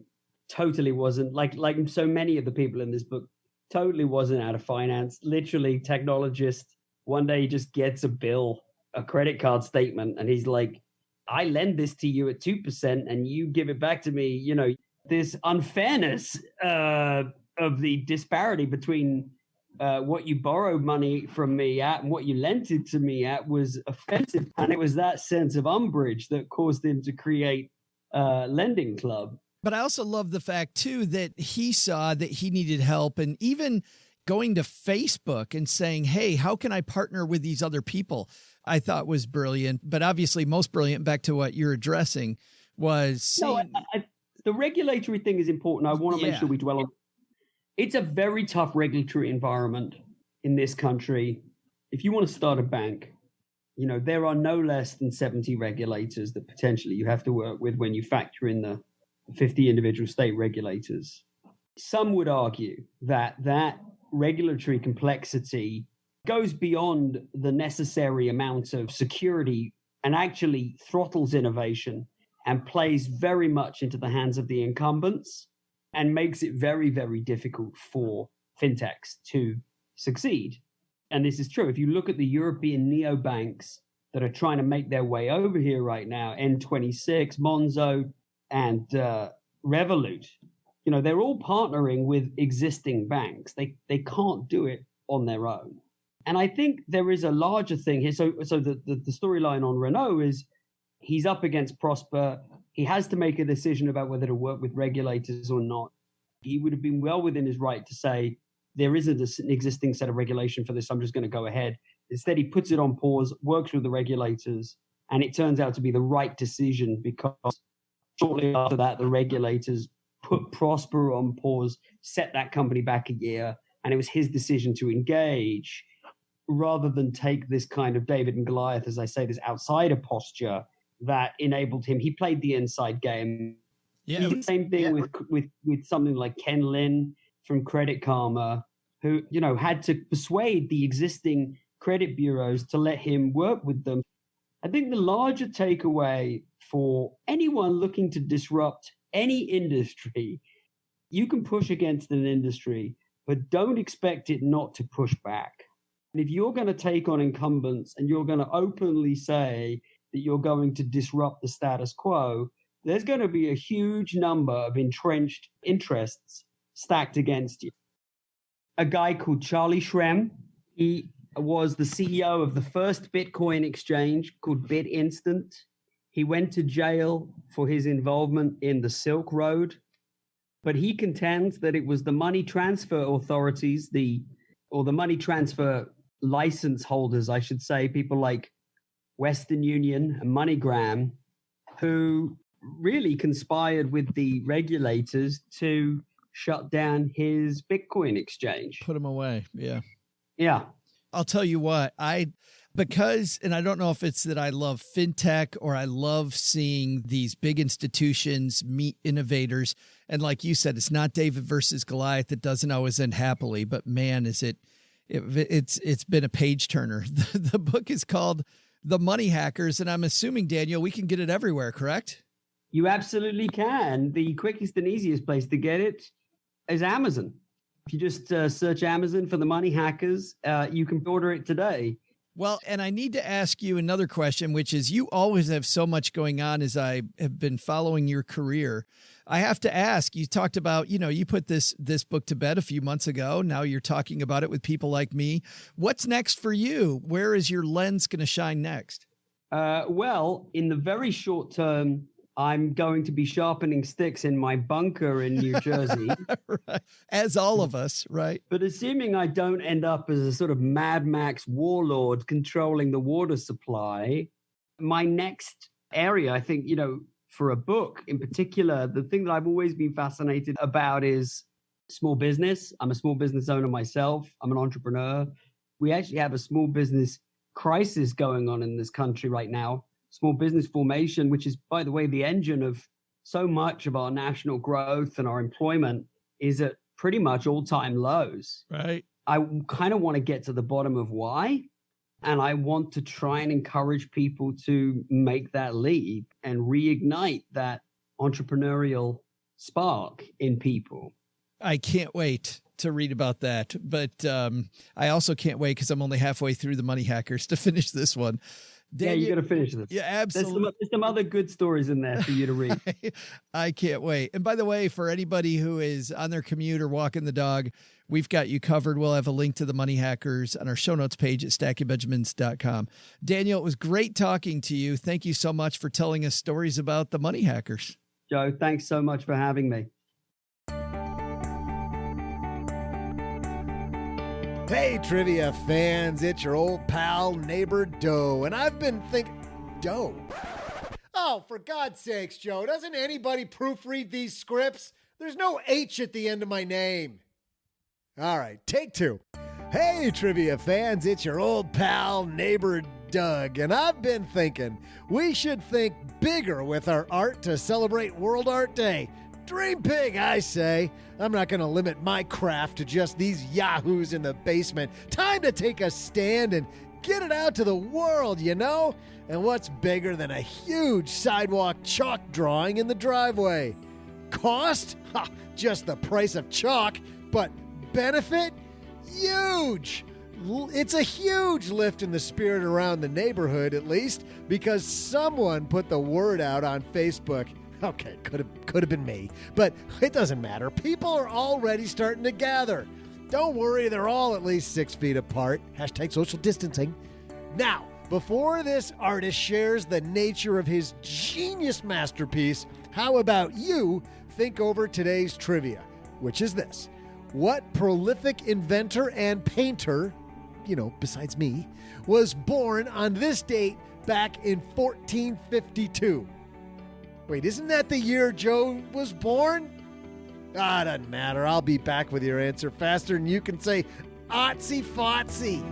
Totally wasn't, like so many of the people in this book, totally wasn't out of finance. Literally, technologist. One day he just gets a bill, a credit card statement, and he's like, I lend this to you at 2% and you give it back to me. You know, this unfairness of the disparity between what you borrowed money from me at and what you lent it to me at was offensive. And it was that sense of umbrage that caused him to create Lending Club. But I also love the fact, too, that he saw that he needed help, and even going to Facebook and saying, hey, how can I partner with these other people? I thought was brilliant. But obviously most brilliant, back to what you're addressing, was seeing... the regulatory thing is important. I want to make sure we dwell on. It's a very tough regulatory environment in this country. If you want to start a bank, you know, there are no less than 70 regulators that potentially you have to work with when you factor in the 50 individual state regulators. Some would argue that that regulatory complexity goes beyond the necessary amount of security and actually throttles innovation and plays very much into the hands of the incumbents and makes it very, very difficult for fintechs to succeed. And this is true. If you look at the European neobanks that are trying to make their way over here right now, N26, Monzo, and Revolut, you know, they're all partnering with existing banks. They can't do it on their own. And I think there is a larger thing here. So the storyline on Renault is he's up against Prosper. He has to make a decision about whether to work with regulators or not. He would have been well within his right to say, there isn't an existing set of regulation for this, I'm just going to go ahead. Instead, he puts it on pause, works with the regulators, and it turns out to be the right decision because shortly after that, the regulators put Prosper on pause, set that company back a year, and it was his decision to engage rather than take this kind of David and Goliath, as I say, this outsider posture that enabled him. He played the inside game. Yeah, the same thing with something like Ken Lin from Credit Karma, who, you know, had to persuade the existing credit bureaus to let him work with them. I think the larger takeaway for anyone looking to disrupt any industry, you can push against an industry, but don't expect it not to push back. And if you're going to take on incumbents and you're going to openly say that you're going to disrupt the status quo, there's going to be a huge number of entrenched interests stacked against you. A guy called Charlie Shrem, he was the CEO of the first Bitcoin exchange called BitInstant. He went to jail for his involvement in the Silk Road, but he contends that it was the money transfer authorities, the money transfer license holders, I should say, people like Western Union and MoneyGram, who really conspired with the regulators to shut down his Bitcoin exchange. Put him away. Yeah. Yeah. I'll tell you what, because I don't know if it's that I love FinTech or I love seeing these big institutions meet innovators. And like you said, it's not David versus Goliath. It doesn't always end happily, but man, it's been a page turner. The book is called The Money Hackers. And I'm assuming, Daniel, we can get it everywhere, correct? You absolutely can. The quickest and easiest place to get it is Amazon. If you just search Amazon for The Money Hackers, you can order it today. Well, and I need to ask you another question, which is you always have so much going on as I have been following your career. I have to ask, you talked about, you put this book to bed a few months ago. Now you're talking about it with people like me. What's next for you? Where is your lens going to shine next? Well, in the very short term, I'm going to be sharpening sticks in my bunker in New Jersey. Right. As all of us, right? But assuming I don't end up as a sort of Mad Max warlord controlling the water supply, my next area, I think, for a book in particular, the thing that I've always been fascinated about is small business. I'm a small business owner myself. I'm an entrepreneur. We actually have a small business crisis going on in this country right now. Small business formation, which is, by the way, the engine of so much of our national growth and our employment, is at pretty much all-time lows. Right. I kind of want to get to the bottom of why, and I want to try and encourage people to make that leap and reignite that entrepreneurial spark in people. I can't wait to read about that, but I also can't wait because I'm only halfway through The Money Hackers to finish this one. Yeah, you got to finish this. Yeah, absolutely. There's some other good stories in there for you to read. I can't wait. And by the way, for anybody who is on their commute or walking the dog, we've got you covered. We'll have a link to The Money Hackers on our show notes page at stackingbenjamins.com. Daniel, it was great talking to you. Thank you so much for telling us stories about The Money Hackers. Joe, thanks so much for having me. Hey, trivia fans, it's your old pal, neighbor Doe, and I've been Doe? Oh, for God's sakes, Joe, doesn't anybody proofread these scripts? There's no H at the end of my name. All right, take two. Hey, trivia fans, it's your old pal, neighbor Doug, and I've been thinking we should think bigger with our art to celebrate World Art Day. Dream big, I say. I'm not going to limit my craft to just these yahoos in the basement. Time to take a stand and get it out to the world, And what's bigger than a huge sidewalk chalk drawing in the driveway? Cost? Ha, just the price of chalk. But benefit? Huge! It's a huge lift in the spirit around the neighborhood, at least, because someone put the word out on Facebook. Okay, could have been me, but it doesn't matter. People are already starting to gather. Don't worry, they're all at least 6 feet apart. Hashtag social distancing. Now, before this artist shares the nature of his genius masterpiece, how about you think over today's trivia, which is this. What prolific inventor and painter, besides me, was born on this date back in 1452? Wait, isn't that the year Joe was born? Doesn't matter. I'll be back with your answer faster than you can say Otsy Fotsy.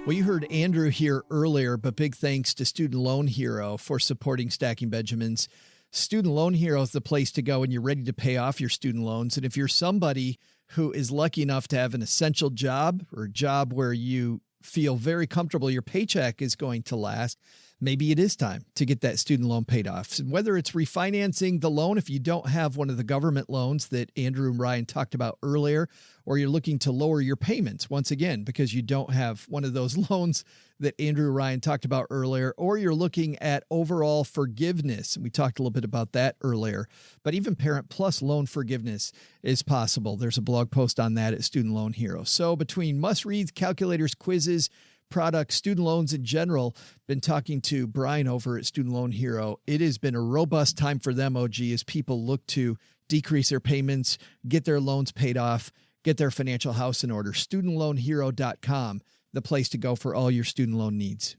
Well, you heard Andrew here earlier, but big thanks to Student Loan Hero for supporting Stacking Benjamins. Student Loan Hero is the place to go when you're ready to pay off your student loans. And if you're somebody who is lucky enough to have an essential job or a job where you feel very comfortable your paycheck is going to last, maybe it is time to get that student loan paid off. Whether it's refinancing the loan, if you don't have one of the government loans that Andrew and Ryan talked about earlier, or you're looking to lower your payments once again because you don't have one of those loans that Andrew and Ryan talked about earlier, or you're looking at overall forgiveness. We talked a little bit about that earlier, but even Parent Plus loan forgiveness is possible. There's a blog post on that at Student Loan Hero. So between must-reads, calculators, quizzes, products, student loans in general, been talking to Brian over at Student Loan Hero. It has been a robust time for them, OG, as people look to decrease their payments, get their loans paid off, get their financial house in order. StudentLoanHero.com, the place to go for all your student loan needs.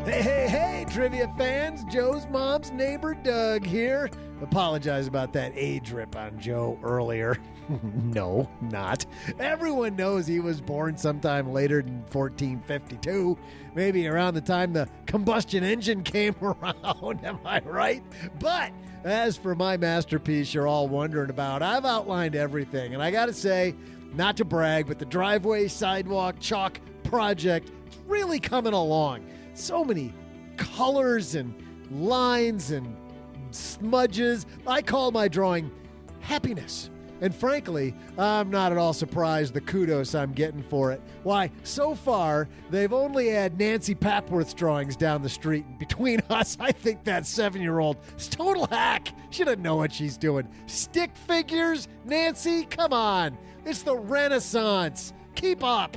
Hey, trivia fans. Joe's mom's neighbor Doug here. Apologize about that age rip on Joe earlier. No, not. Everyone knows he was born sometime later than 1452, maybe around the time the combustion engine came around, am I right? But as for my masterpiece you're all wondering about, I've outlined everything, and I gotta say, not to brag, but the driveway sidewalk chalk project is really coming along. So many colors and lines and smudges. I call my drawing happiness. And frankly, I'm not at all surprised the kudos I'm getting for it. Why, so far, they've only had Nancy Papworth's drawings down the street. And between us, I think that 7-year-old is total hack. She doesn't know what she's doing. Stick figures? Nancy, come on. It's the Renaissance. Keep up.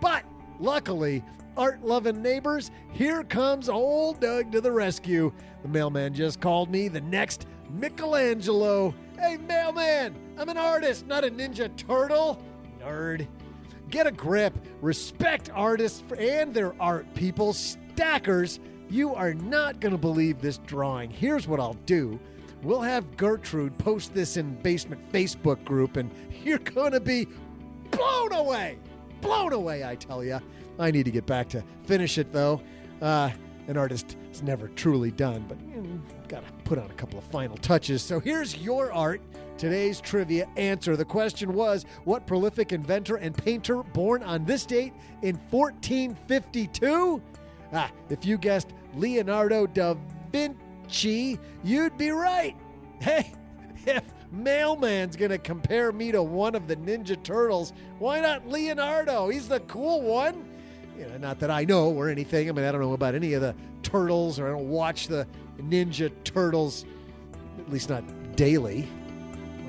But luckily, art-loving neighbors, here comes old Doug to the rescue. The mailman just called me the next Michelangelo. Hey, mailman, I'm an artist, not a Ninja Turtle. Nerd. Get a grip. Respect artists and their art, people. Stackers, you are not going to believe this drawing. Here's what I'll do. We'll have Gertrude post this in Basement Facebook group, and you're going to be blown away. Blown away, I tell you. I need to get back to finish it, though. An artist is never truly done, but got to put on a couple of final touches. So here's your art. Today's trivia answer. The question was, what prolific inventor and painter born on this date in 1452? If you guessed Leonardo da Vinci, you'd be right. Hey, if Mailman's going to compare me to one of the Ninja Turtles, why not Leonardo? He's the cool one. Not that I know or anything. I mean, I don't know about any of the turtles, or I don't watch the Ninja Turtles, at least not daily.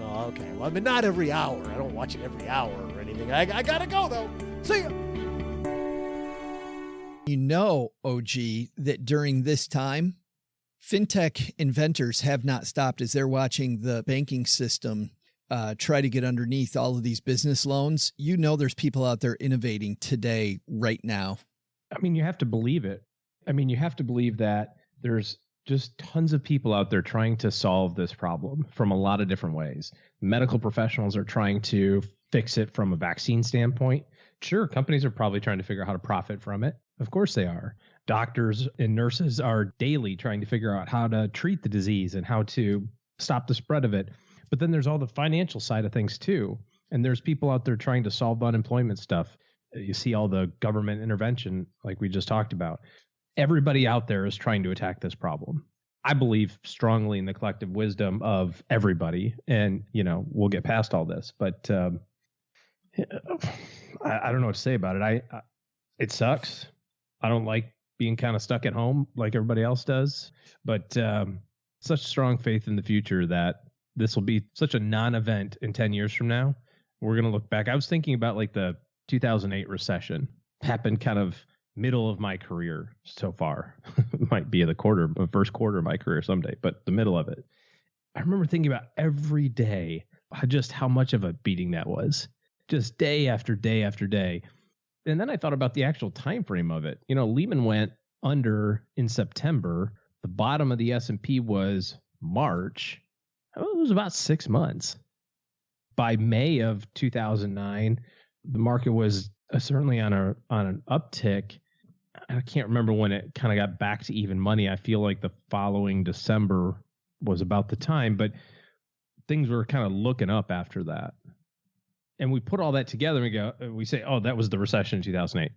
Oh, okay. Well, I mean, not every hour. I don't watch it every hour or anything. I gotta go, though. See ya. OG, that during this time, FinTech inventors have not stopped as they're watching the banking system try to get underneath all of these business loans. There's people out there innovating today, right now. I mean, you have to believe it. I mean, you have to believe that there's just tons of people out there trying to solve this problem from a lot of different ways. Medical professionals are trying to fix it from a vaccine standpoint. Sure, companies are probably trying to figure out how to profit from it. Of course they are. Doctors and nurses are daily trying to figure out how to treat the disease and how to stop the spread of it. But then there's all the financial side of things too. And there's people out there trying to solve unemployment stuff. You see all the government intervention like we just talked about. Everybody out there is trying to attack this problem. I believe strongly in the collective wisdom of everybody. And, we'll get past all this. But I don't know what to say about it. It sucks. I don't like being kind of stuck at home like everybody else does. But such strong faith in the future that this will be such a non-event in 10 years from now. We're going to look back. I was thinking about like the 2008 recession happened kind of middle of my career so far. Might be the first quarter of my career someday, but the middle of it. I remember thinking about every day, just how much of a beating that was, just day after day after day. And then I thought about the actual time frame of it. Lehman went under in September. The bottom of the S&P was March. It was about 6 months. By May of 2009, the market was certainly on an uptick. I can't remember when it kind of got back to even money. I feel like the following December was about the time, but things were kind of looking up after that. And we put all that together and we say, oh, that was the recession in 2008.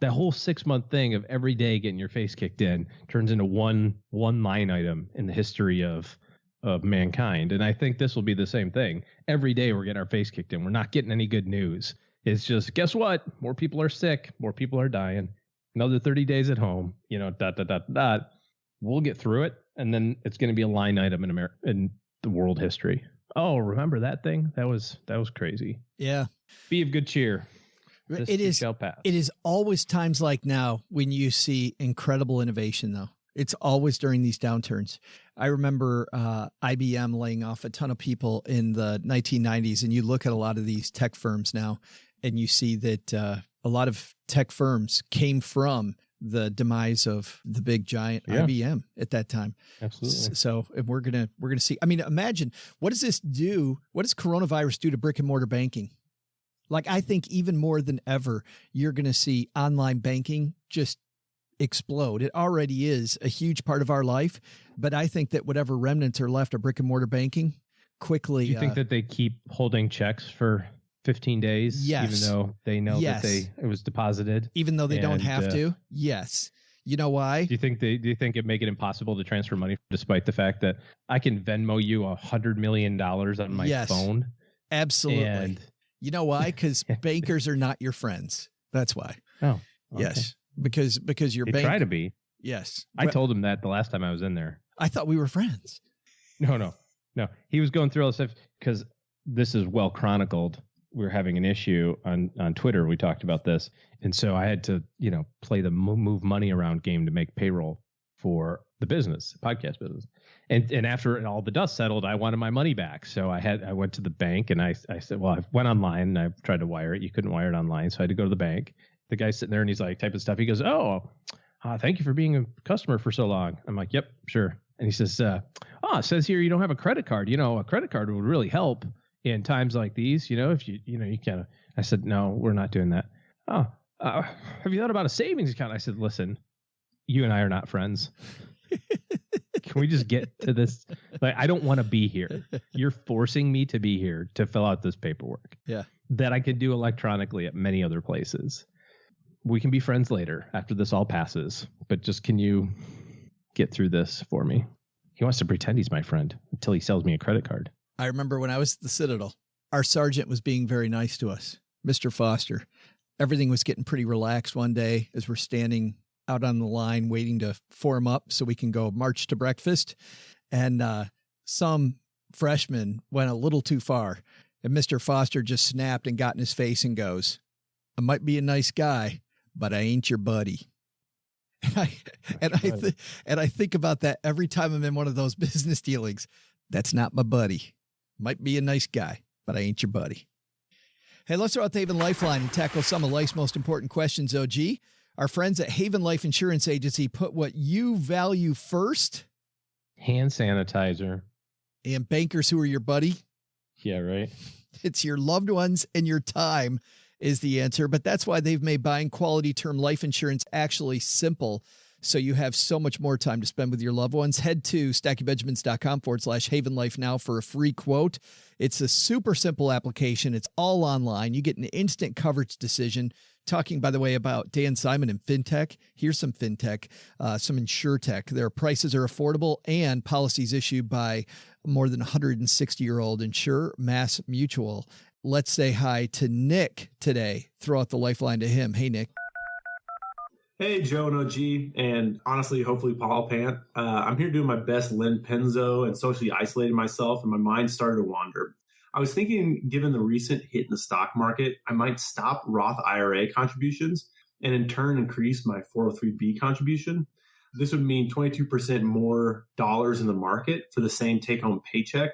That whole 6 month thing of every day getting your face kicked in turns into one line item in the history of mankind. And I think this will be the same thing. Every day we're getting our face kicked in. We're not getting any good news. It's just, guess what? More people are sick. More people are dying. Another 30 days at home, We'll get through it. And then it's going to be a line item in the world history. Oh, remember that thing? That was crazy. Yeah. Be of good cheer. This shall pass. It is always times like now when you see incredible innovation, though. It's always during these downturns. I remember IBM laying off a ton of people in the 1990s, and you look at a lot of these tech firms now, and you see that a lot of tech firms came from the demise of the big giant IBM at that time. Absolutely. So we're gonna see. I mean, imagine, what does this do? What does coronavirus do to brick and mortar banking? Like, I think even more than ever, you're going to see online banking just explode. It already is a huge part of our life, but I think that whatever remnants are left of brick and mortar banking quickly. Do you think that they keep holding checks for 15 days? Yes. Even though they know that it was deposited? Even though they don't have to? Yes. You know why? Do you think it make it impossible to transfer money despite the fact that I can Venmo you $100 million on my phone? Absolutely. And you know why? Because bankers are not your friends. That's why. Oh, okay. Yes. Because your bank try to be. Yes. I told him that the last time I was in there. I thought we were friends. No. He was going through all this stuff because this is well chronicled. We were having an issue on Twitter. We talked about this. And so I had to, play the move money around game to make payroll for the business, podcast business. And after all the dust settled, I wanted my money back. So I went to the bank and I said, well, I went online and I tried to wire it. You couldn't wire it online. So I had to go to the bank. The guy's sitting there and he's like typing stuff. He goes, thank you for being a customer for so long. I'm like, yep, sure. And he says, it says here you don't have a credit card. A credit card would really help in times like these. If you kind of, I said, no, we're not doing that. Have you thought about a savings account? I said, listen, you and I are not friends. Can we just get to this? Like, I don't want to be here. You're forcing me to be here to fill out this paperwork. Yeah. That I could do electronically at many other places. We can be friends later after this all passes, but just can you get through this for me? He wants to pretend he's my friend until he sells me a credit card. I remember when I was at the Citadel, our sergeant was being very nice to us, Mr. Foster. Everything was getting pretty relaxed one day as we're standing out on the line waiting to form up so we can go march to breakfast. And some freshman went a little too far. And Mr. Foster just snapped and got in his face and goes, I might be a nice guy, but I ain't your buddy. And I think about that every time I'm in one of those business dealings. That's not my buddy. Might be a nice guy, but I ain't your buddy. Hey, let's throw out the Haven Lifeline and tackle some of life's most important questions, OG. Our friends at Haven Life Insurance Agency put what you value first. Hand sanitizer. And bankers who are your buddy. Yeah, right. It's your loved ones and your time is the answer. But that's why they've made buying quality term life insurance actually simple. So you have so much more time to spend with your loved ones. Head to stackingbenjamins.com/Haven Life now for a free quote. It's a super simple application. It's all online. You get an instant coverage decision. Talking, by the way, about Dan Simon and FinTech. Here's some FinTech, some InsurTech. Their prices are affordable and policies issued by more than 160-year-old Insure Mass Mutual. Let's say hi to Nick today. Throw out the lifeline to him. Hey, Nick. Hey, Joe and OG, and honestly, hopefully Paul Pant. I'm here doing my best Len Penzo and socially isolating myself, and my mind started to wander. I was thinking, given the recent hit in the stock market, I might stop Roth IRA contributions and in turn increase my 403B contribution. This would mean 22% more dollars in the market for the same take-home paycheck.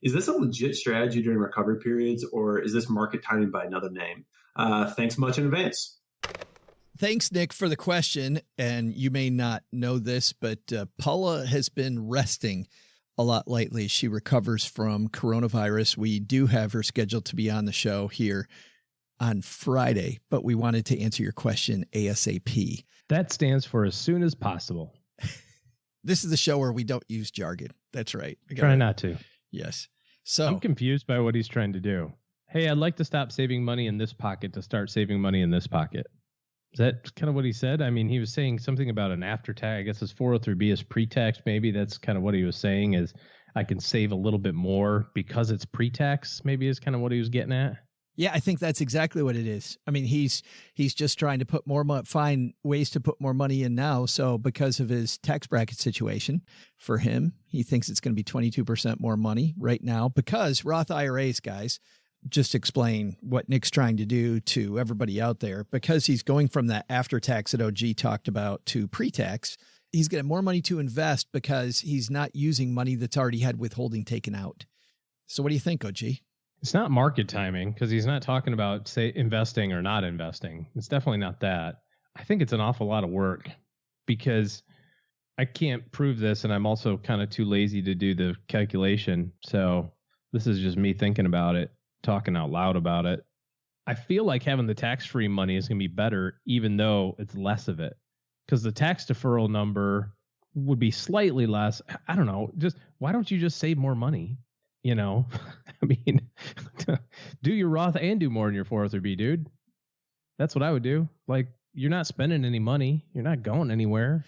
Is this a legit strategy during recovery periods, or is this market timing by another name? Thanks much in advance. Thanks, Nick, for the question. And you may not know this, but Paula has been resting a lot lately. She recovers from coronavirus. We do have her scheduled to be on the show here on Friday, but we wanted to answer your question ASAP. That stands for as soon as possible. This is the show where we don't use jargon. That's right. Try not to. Yes. So I'm confused by what he's trying to do. Hey, I'd like to stop saving money in this pocket to start saving money in this pocket. Is that kind of what he said? I mean, he was saying something about an after tax. I guess his 403B is pre-tax. Maybe that's kind of what he was saying is I can save a little bit more because it's pre-tax. Maybe is kind of what he was getting at. Yeah, I think that's exactly what it is. I mean, he's just trying to put more find ways to put more money in now. So because of his tax bracket situation for him, he thinks it's going to be 22% more money right now because Roth IRAs, guys, just explain what Nick's trying to do to everybody out there because he's going from that after tax that OG talked about to pre-tax. He's getting more money to invest because he's not using money that's already had withholding taken out. So what do you think, OG? It's not market timing because he's not talking about, say, investing or not investing. It's definitely not that. I think it's an awful lot of work because I can't prove this and I'm also kind of too lazy to do the calculation. So this is just me thinking about it, talking out loud about it. I feel like having the tax-free money is going to be better even though it's less of it because the tax deferral number would be slightly less. I don't know. Just why don't you just save more money? You know, I mean, do your Roth and do more in your 403B, dude. That's what I would do. Like, you're not spending any money. You're not going anywhere.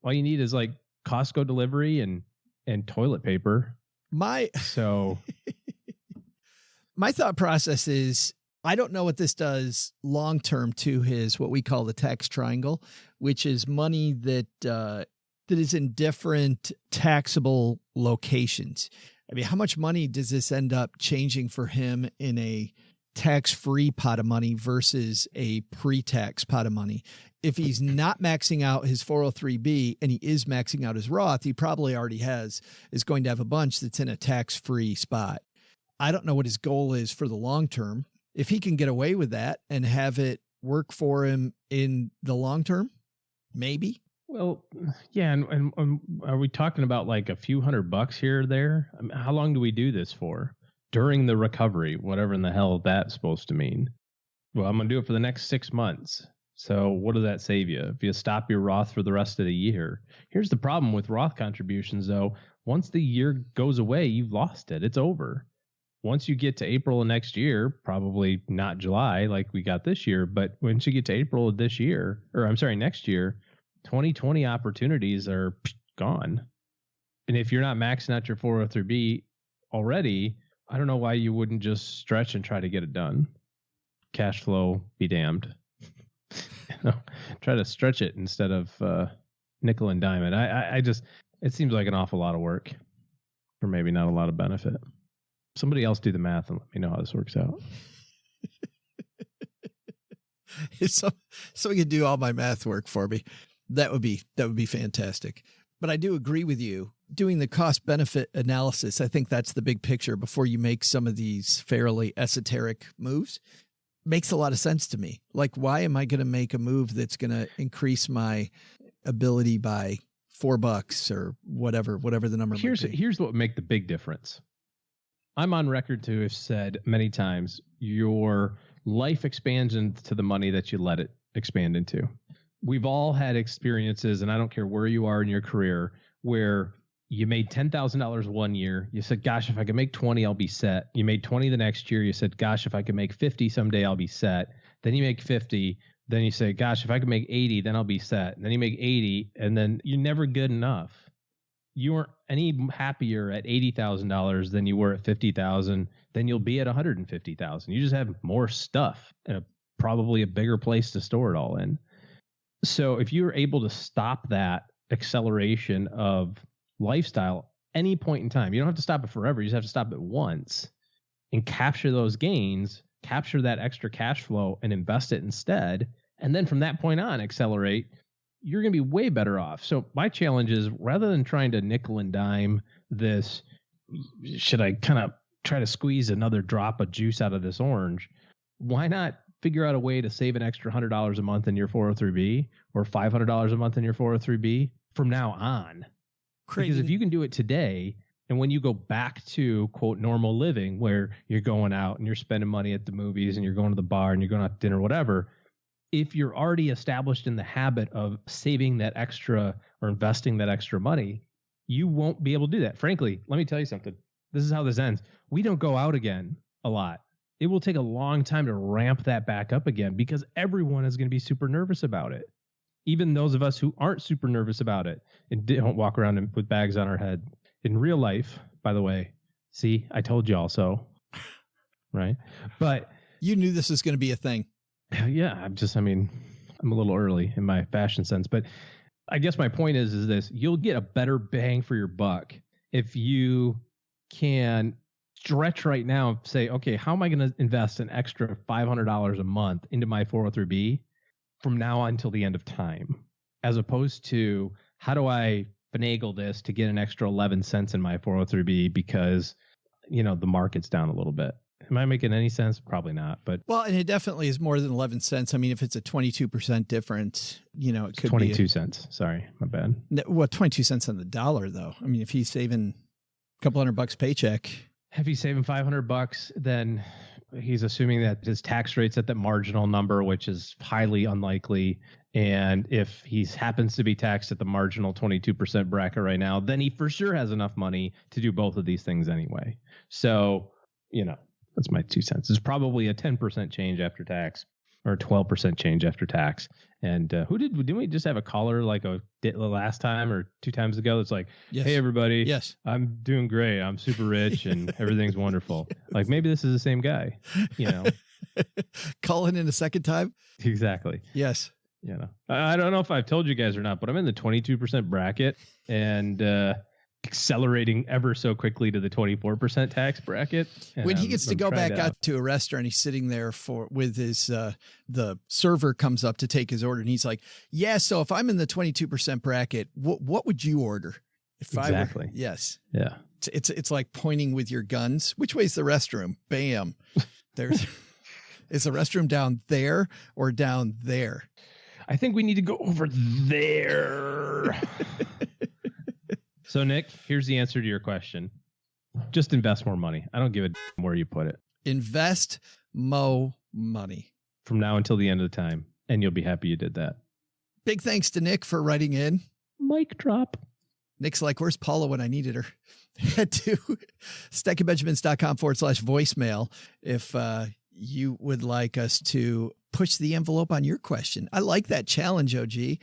All you need is like Costco delivery and toilet paper. My thought process is, I don't know what this does long-term to his, what we call the tax triangle, which is money that is in different taxable locations. I mean, how much money does this end up changing for him in a tax-free pot of money versus a pre-tax pot of money? If he's not maxing out his 403B and he is maxing out his Roth, he probably already is going to have a bunch that's in a tax-free spot. I don't know what his goal is for the long term. If he can get away with that and have it work for him in the long term, maybe. Well, yeah. And are we talking about like a few $100 here or there? I mean, how long do we do this for? During the recovery, whatever in the hell that's supposed to mean. Well, I'm going to do it for the next 6 months. So what does that save you? If you stop your Roth for the rest of the year. Here's the problem with Roth contributions, though. Once the year goes away, you've lost it. It's over. Once you get to April of next year, probably not July like we got this year, but once you get to April of this year, or I'm sorry, next year, 2020 opportunities are gone. And if you're not maxing out your 403B already, I don't know why you wouldn't just stretch and try to get it done. Cash flow be damned. Try to stretch it instead of nickel and dime it. I just, it seems like an awful lot of work for maybe not a lot of benefit. Somebody else do the math and let me know how this works out. So you can do all my math work for me. That would be fantastic. But I do agree with you. Doing the cost benefit analysis, I think that's the big picture before you make some of these fairly esoteric moves. Makes a lot of sense to me. Like, why am I going to make a move that's going to increase my ability by $4 or whatever the number might be? Here's what would make the big difference. I'm on record to have said many times, your life expands into the money that you let it expand into. We've all had experiences, and I don't care where you are in your career, where you made $10,000 one year. You said, gosh, if I could make 20, I'll be set. You made 20 the next year. You said, gosh, if I could make 50 someday, I'll be set. Then you make 50. Then you say, gosh, if I could make 80, then I'll be set. And then you make 80, and then you're never good enough. You weren't any happier at $80,000 than you were at $50,000. Then you'll be at $150,000. You just have more stuff and probably a bigger place to store it all in. So if you're able to stop that acceleration of lifestyle any point in time, you don't have to stop it forever. You just have to stop it once and capture those gains, capture that extra cash flow and invest it instead. And then from that point on, accelerate. You're going to be way better off. So my challenge is, rather than trying to nickel and dime this, should I kind of try to squeeze another drop of juice out of this orange? Why not figure out a way to save an extra $100 a month in your 403B or $500 a month in your 403B from now on? Because if you can do it today, and when you go back to, quote, normal living, where you're going out and you're spending money at the movies and you're going to the bar and you're going out to dinner, whatever, if you're already established in the habit of saving that extra or investing that extra money, you won't be able to do that. Frankly, let me tell you something. This is how this ends. We don't go out again a lot. It will take a long time to ramp that back up again because everyone is going to be super nervous about it. Even those of us who aren't super nervous about it and don't walk around with bags on our head. In real life, by the way, see, I told you all so, right? But you knew this was going to be a thing. Yeah, I'm a little early in my fashion sense, but I guess my point is this: you'll get a better bang for your buck if you can stretch right now and say, okay, how am I going to invest an extra $500 a month into my 403B from now on until the end of time, as opposed to how do I finagle this to get an extra 11 cents in my 403B because, the market's down a little bit. Am I making any sense? Probably not, but. Well, and it definitely is more than 11 cents. I mean, if it's a 22% difference, it could 22 cents. Sorry, my bad. Well, 22 cents on the dollar though. I mean, if he's saving a couple $100 paycheck. If he's saving $500, then he's assuming that his tax rate's at that marginal number, which is highly unlikely. And if he happens to be taxed at the marginal 22% bracket right now, then he for sure has enough money to do both of these things anyway. So, that's my 2 cents. It's probably a 10% change after tax. or 12% change after tax. And didn't we just have a caller like last time or 2 times ago? It's like, yes. Hey everybody, yes, I'm doing great. I'm super rich and everything's wonderful. Like maybe this is the same guy, calling in a second time. Exactly. Yes. I don't know if I've told you guys or not, but I'm in the 22% bracket and accelerating ever so quickly to the 24% tax bracket. When he gets to go back out to a restaurant, he's sitting there with his, the server comes up to take his order and he's like, yeah, so if I'm in the 22% bracket, what would you order? Exactly. Yes. Yeah. It's like pointing with your guns. Which way's the restroom? Bam. Is the restroom down there or down there? I think we need to go over there. So, Nick, here's the answer to your question. Just invest more money. I don't give a damn where you put it. Invest more money. From now until the end of the time, and you'll be happy you did that. Big thanks to Nick for writing in. Mic drop. Nick's like, where's Paula when I needed her? Head to stackingbenjamins.com/voicemail if you would like us to push the envelope on your question. I like that challenge, OG.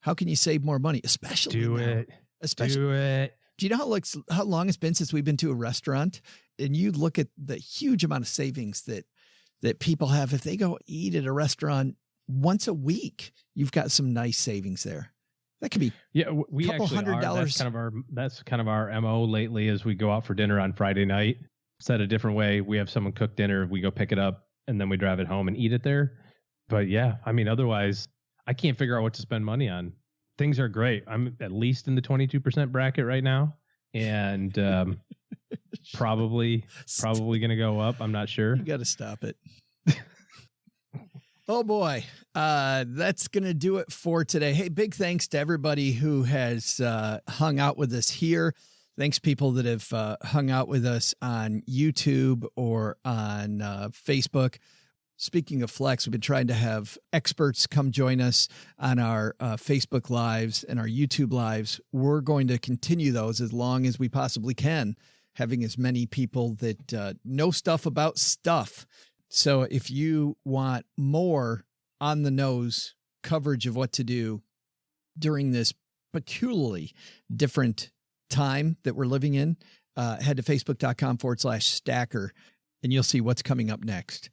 How can you save more money? Especially do now. it. Especially, do it. Do you know how long it's been since we've been to a restaurant? And you look at the huge amount of savings that people have. If they go eat at a restaurant once a week, you've got some nice savings there. That could be we couple actually $100. That's kind of our MO lately as we go out for dinner on Friday night. Said a different way, we have someone cook dinner, we go pick it up, and then we drive it home and eat it there. But yeah, I mean, otherwise, I can't figure out what to spend money on. Things are great. I'm at least in the 22% bracket right now, and probably going to go up. I'm not sure. You got to stop it. Oh boy. That's going to do it for today. Hey, big thanks to everybody who has hung out with us here. Thanks people that have hung out with us on YouTube or on Facebook. Speaking of Flex, we've been trying to have experts come join us on our Facebook Lives and our YouTube Lives. We're going to continue those as long as we possibly can, having as many people that know stuff about stuff. So if you want more on the nose coverage of what to do during this peculiarly different time that we're living in, head to facebook.com/stacker and you'll see what's coming up next.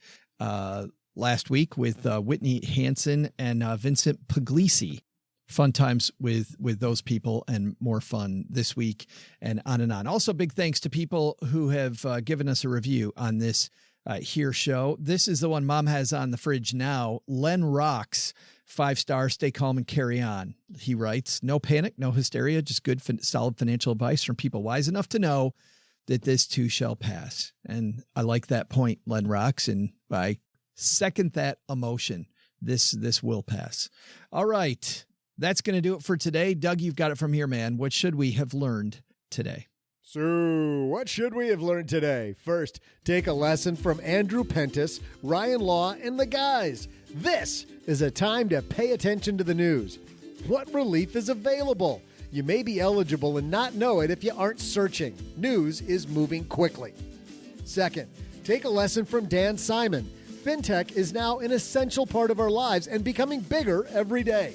Last week with Whitney Hansen and Vincent Puglisi. Fun times with those people and more fun this week and on and on. Also, big thanks to people who have given us a review on this here show. This is the one Mom has on the fridge now. Len Rocks, 5 stars, stay calm and carry on. He writes, no panic, no hysteria, just good, solid financial advice from people wise enough to know that this too shall pass. And I like that point, Len Rocks, and I second that emotion. This will pass. All right. That's going to do it for today. Doug, you've got it from here, man. What should we have learned today? So, what should we have learned today? First, take a lesson from Andrew Pentis, Ryan Law, and the guys. This is a time to pay attention to the news. What relief is available? You may be eligible and not know it if you aren't searching. News is moving quickly. Second, take a lesson from Dan Simon. FinTech is now an essential part of our lives and becoming bigger every day.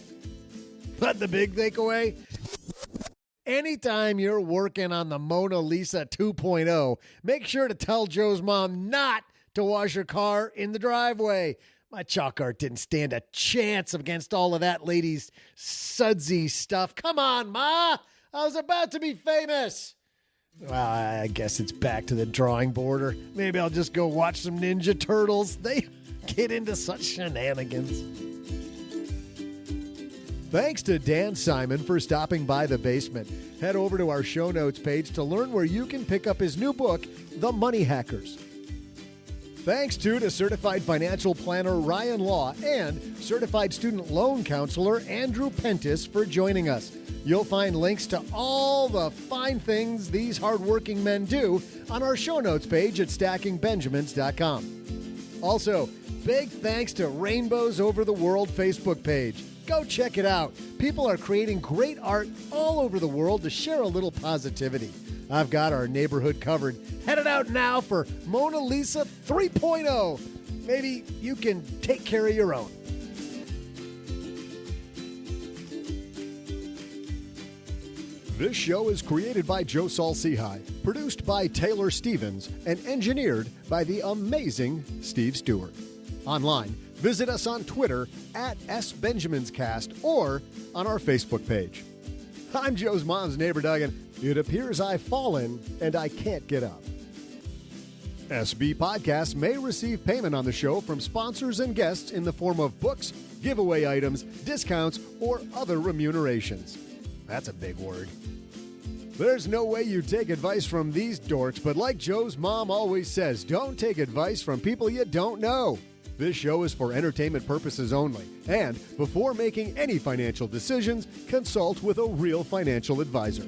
But the big takeaway? Anytime you're working on the Mona Lisa 2.0, make sure to tell Joe's mom not to wash her car in the driveway. My chalk art didn't stand a chance against all of that lady's sudsy stuff. Come on, Ma! I was about to be famous. Well, I guess it's back to the drawing board, or maybe I'll just go watch some Ninja Turtles. They get into such shenanigans. Thanks to Dan Simon for stopping by the basement. Head over to our show notes page to learn where you can pick up his new book, The Money Hackers. Thanks to certified financial planner Ryan Law and certified student loan counselor Andrew Pentis for joining us. You'll find links to all the fine things these hardworking men do on our show notes page at stackingbenjamins.com. Also, big thanks to Rainbows Over the World Facebook page. Go check it out. People are creating great art all over the world to share a little positivity. I've got our neighborhood covered. Headed out now for Mona Lisa 3.0. maybe you can take care of your own. This show is created by Joe Saul-Sehy, produced by Taylor Stevens, and engineered by the amazing Steve Stewart. Online, visit us on Twitter at SBenjaminsCast or on our Facebook page. I'm Joe's mom's neighbor, Doug, and it appears I've fallen and I can't get up. SB Podcasts may receive payment on the show from sponsors and guests in the form of books, giveaway items, discounts, or other remunerations. That's a big word. There's no way you take advice from these dorks, but like Joe's mom always says, don't take advice from people you don't know. This show is for entertainment purposes only, and before making any financial decisions, consult with a real financial advisor.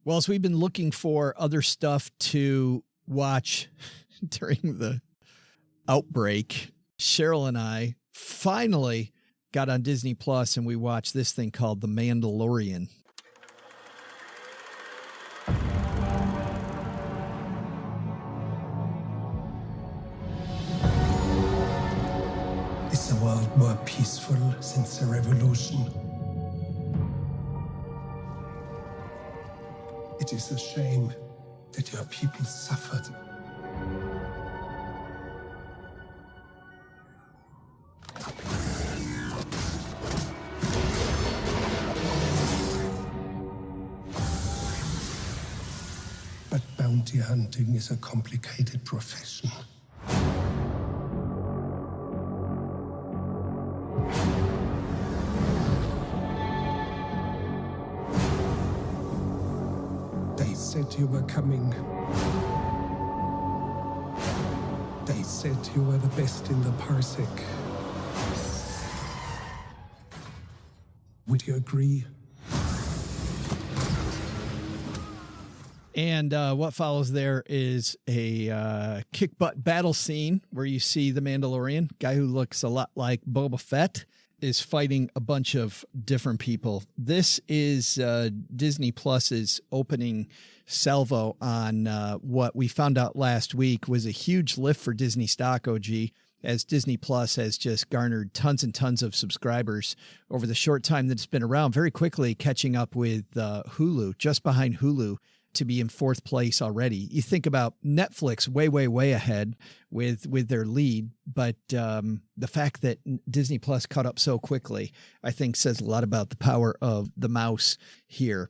Well, as we've been looking for other stuff to watch during the outbreak, Cheryl and I finally got on Disney Plus and we watched this thing called The Mandalorian. Is the world more peaceful since the revolution? It is a shame that your people suffered. But bounty hunting is a complicated profession. They said you were coming. They said you were the best in the parsec. Would you agree? And what follows there is a kick-butt battle scene where you see the Mandalorian, guy who looks a lot like Boba Fett, is fighting a bunch of different people. This is Disney Plus's opening salvo on what we found out last week was a huge lift for Disney stock, OG, as Disney Plus has just garnered tons and tons of subscribers over the short time that it's been around, very quickly catching up with Hulu, just behind Hulu, to be in fourth place already. You think about Netflix way ahead with their lead, but the fact that Disney Plus caught up so quickly, I think says a lot about the power of the mouse here.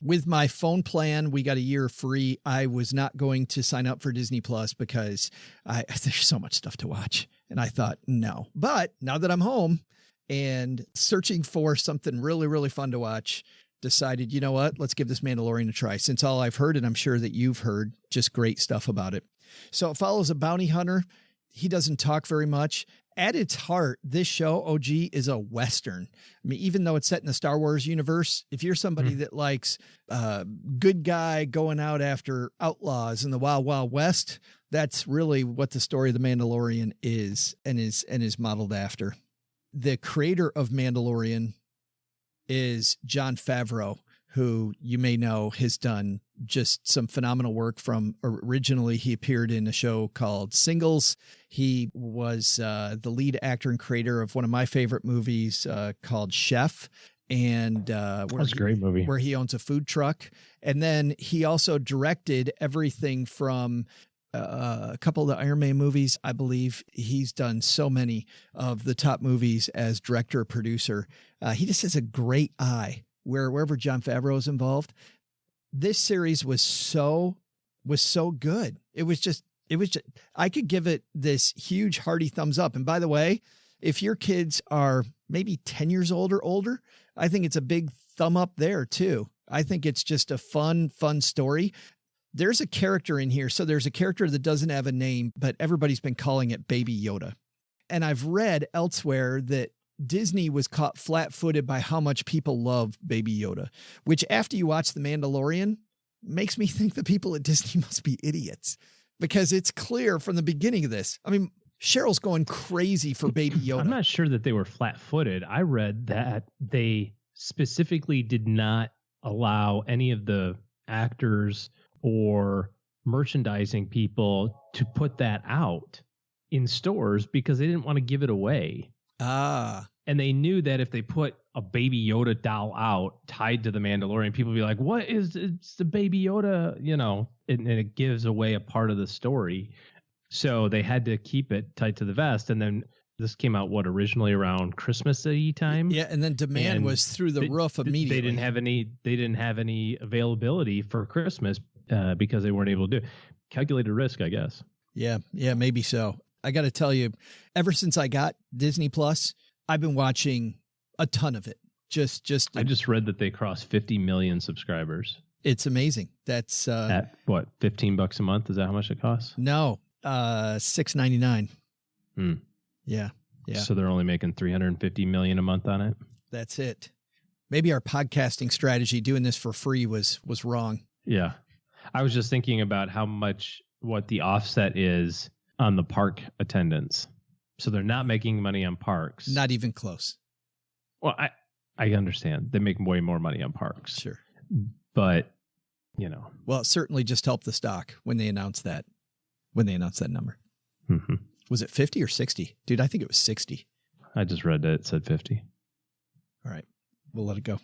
With my phone plan, we got a year free. I was not going to sign up for Disney Plus because there's so much stuff to watch. And I thought, no. But now that I'm home and searching for something really fun to watch, decided, you know what, let's give this Mandalorian a try. Since all I've heard, and I'm sure that you've heard, just great stuff about it. So it follows a bounty hunter. He doesn't talk very much. At its heart, this show, OG, is a Western. I mean, even though it's set in the Star Wars universe, if you're somebody that likes good guy going out after outlaws in the Wild Wild West, that's really what the story of The Mandalorian is and is modeled after. The creator of Mandalorian is Jon Favreau, who you may know has done just some phenomenal work from originally he appeared in a show called Singles. He was the lead actor and creator of one of my favorite movies called Chef. And that's a great movie where he owns a food truck. And then he also directed everything from a couple of the Iron Man movies. I believe he's done so many of the top movies as director, producer. He just has a great eye wherever Jon Favreau is involved. This series was so good. It was just, I could give it this huge hearty thumbs up. And by the way, if your kids are maybe 10 years old or older, I think it's a big thumb up there too. I think it's just a fun story. There's a character in here. So there's a character that doesn't have a name, but everybody's been calling it Baby Yoda. And I've read elsewhere that Disney was caught flat-footed by how much people love Baby Yoda, which after you watch The Mandalorian makes me think the people at Disney must be idiots, because it's clear from the beginning of this. I mean, Cheryl's going crazy for Baby Yoda. I'm not sure that they were flat-footed. I read that they specifically did not allow any of the actors or merchandising people to put that out in stores because they didn't want to give it away. And they knew that if they put a Baby Yoda doll out tied to the Mandalorian, people would be like, what is it's the Baby Yoda, and it gives away a part of the story. So they had to keep it tied to the vest. And then this came out originally around Christmas-y time. Yeah, and then demand was through the roof immediately. They didn't have any availability for Christmas because they weren't able to do it. Calculated risk, I guess. Yeah, maybe so. I got to tell you, ever since I got Disney Plus, I've been watching a ton of it. I just read that they crossed 50 million subscribers. It's amazing. That's at what, $15 a month? Is that how much it costs? No, $6.99. Yeah. So they're only making 350 million a month on it. That's it. Maybe our podcasting strategy, doing this for free, was wrong. Yeah, I was just thinking about what the offset is on the park attendance. So they're not making money on parks. Not even close. Well, I understand they make way more money on parks. Sure. But, Well, it certainly just helped the stock when they announced that number. Mm-hmm. Was it 50 or 60? Dude, I think it was 60. I just read that it said 50. All right. We'll let it go.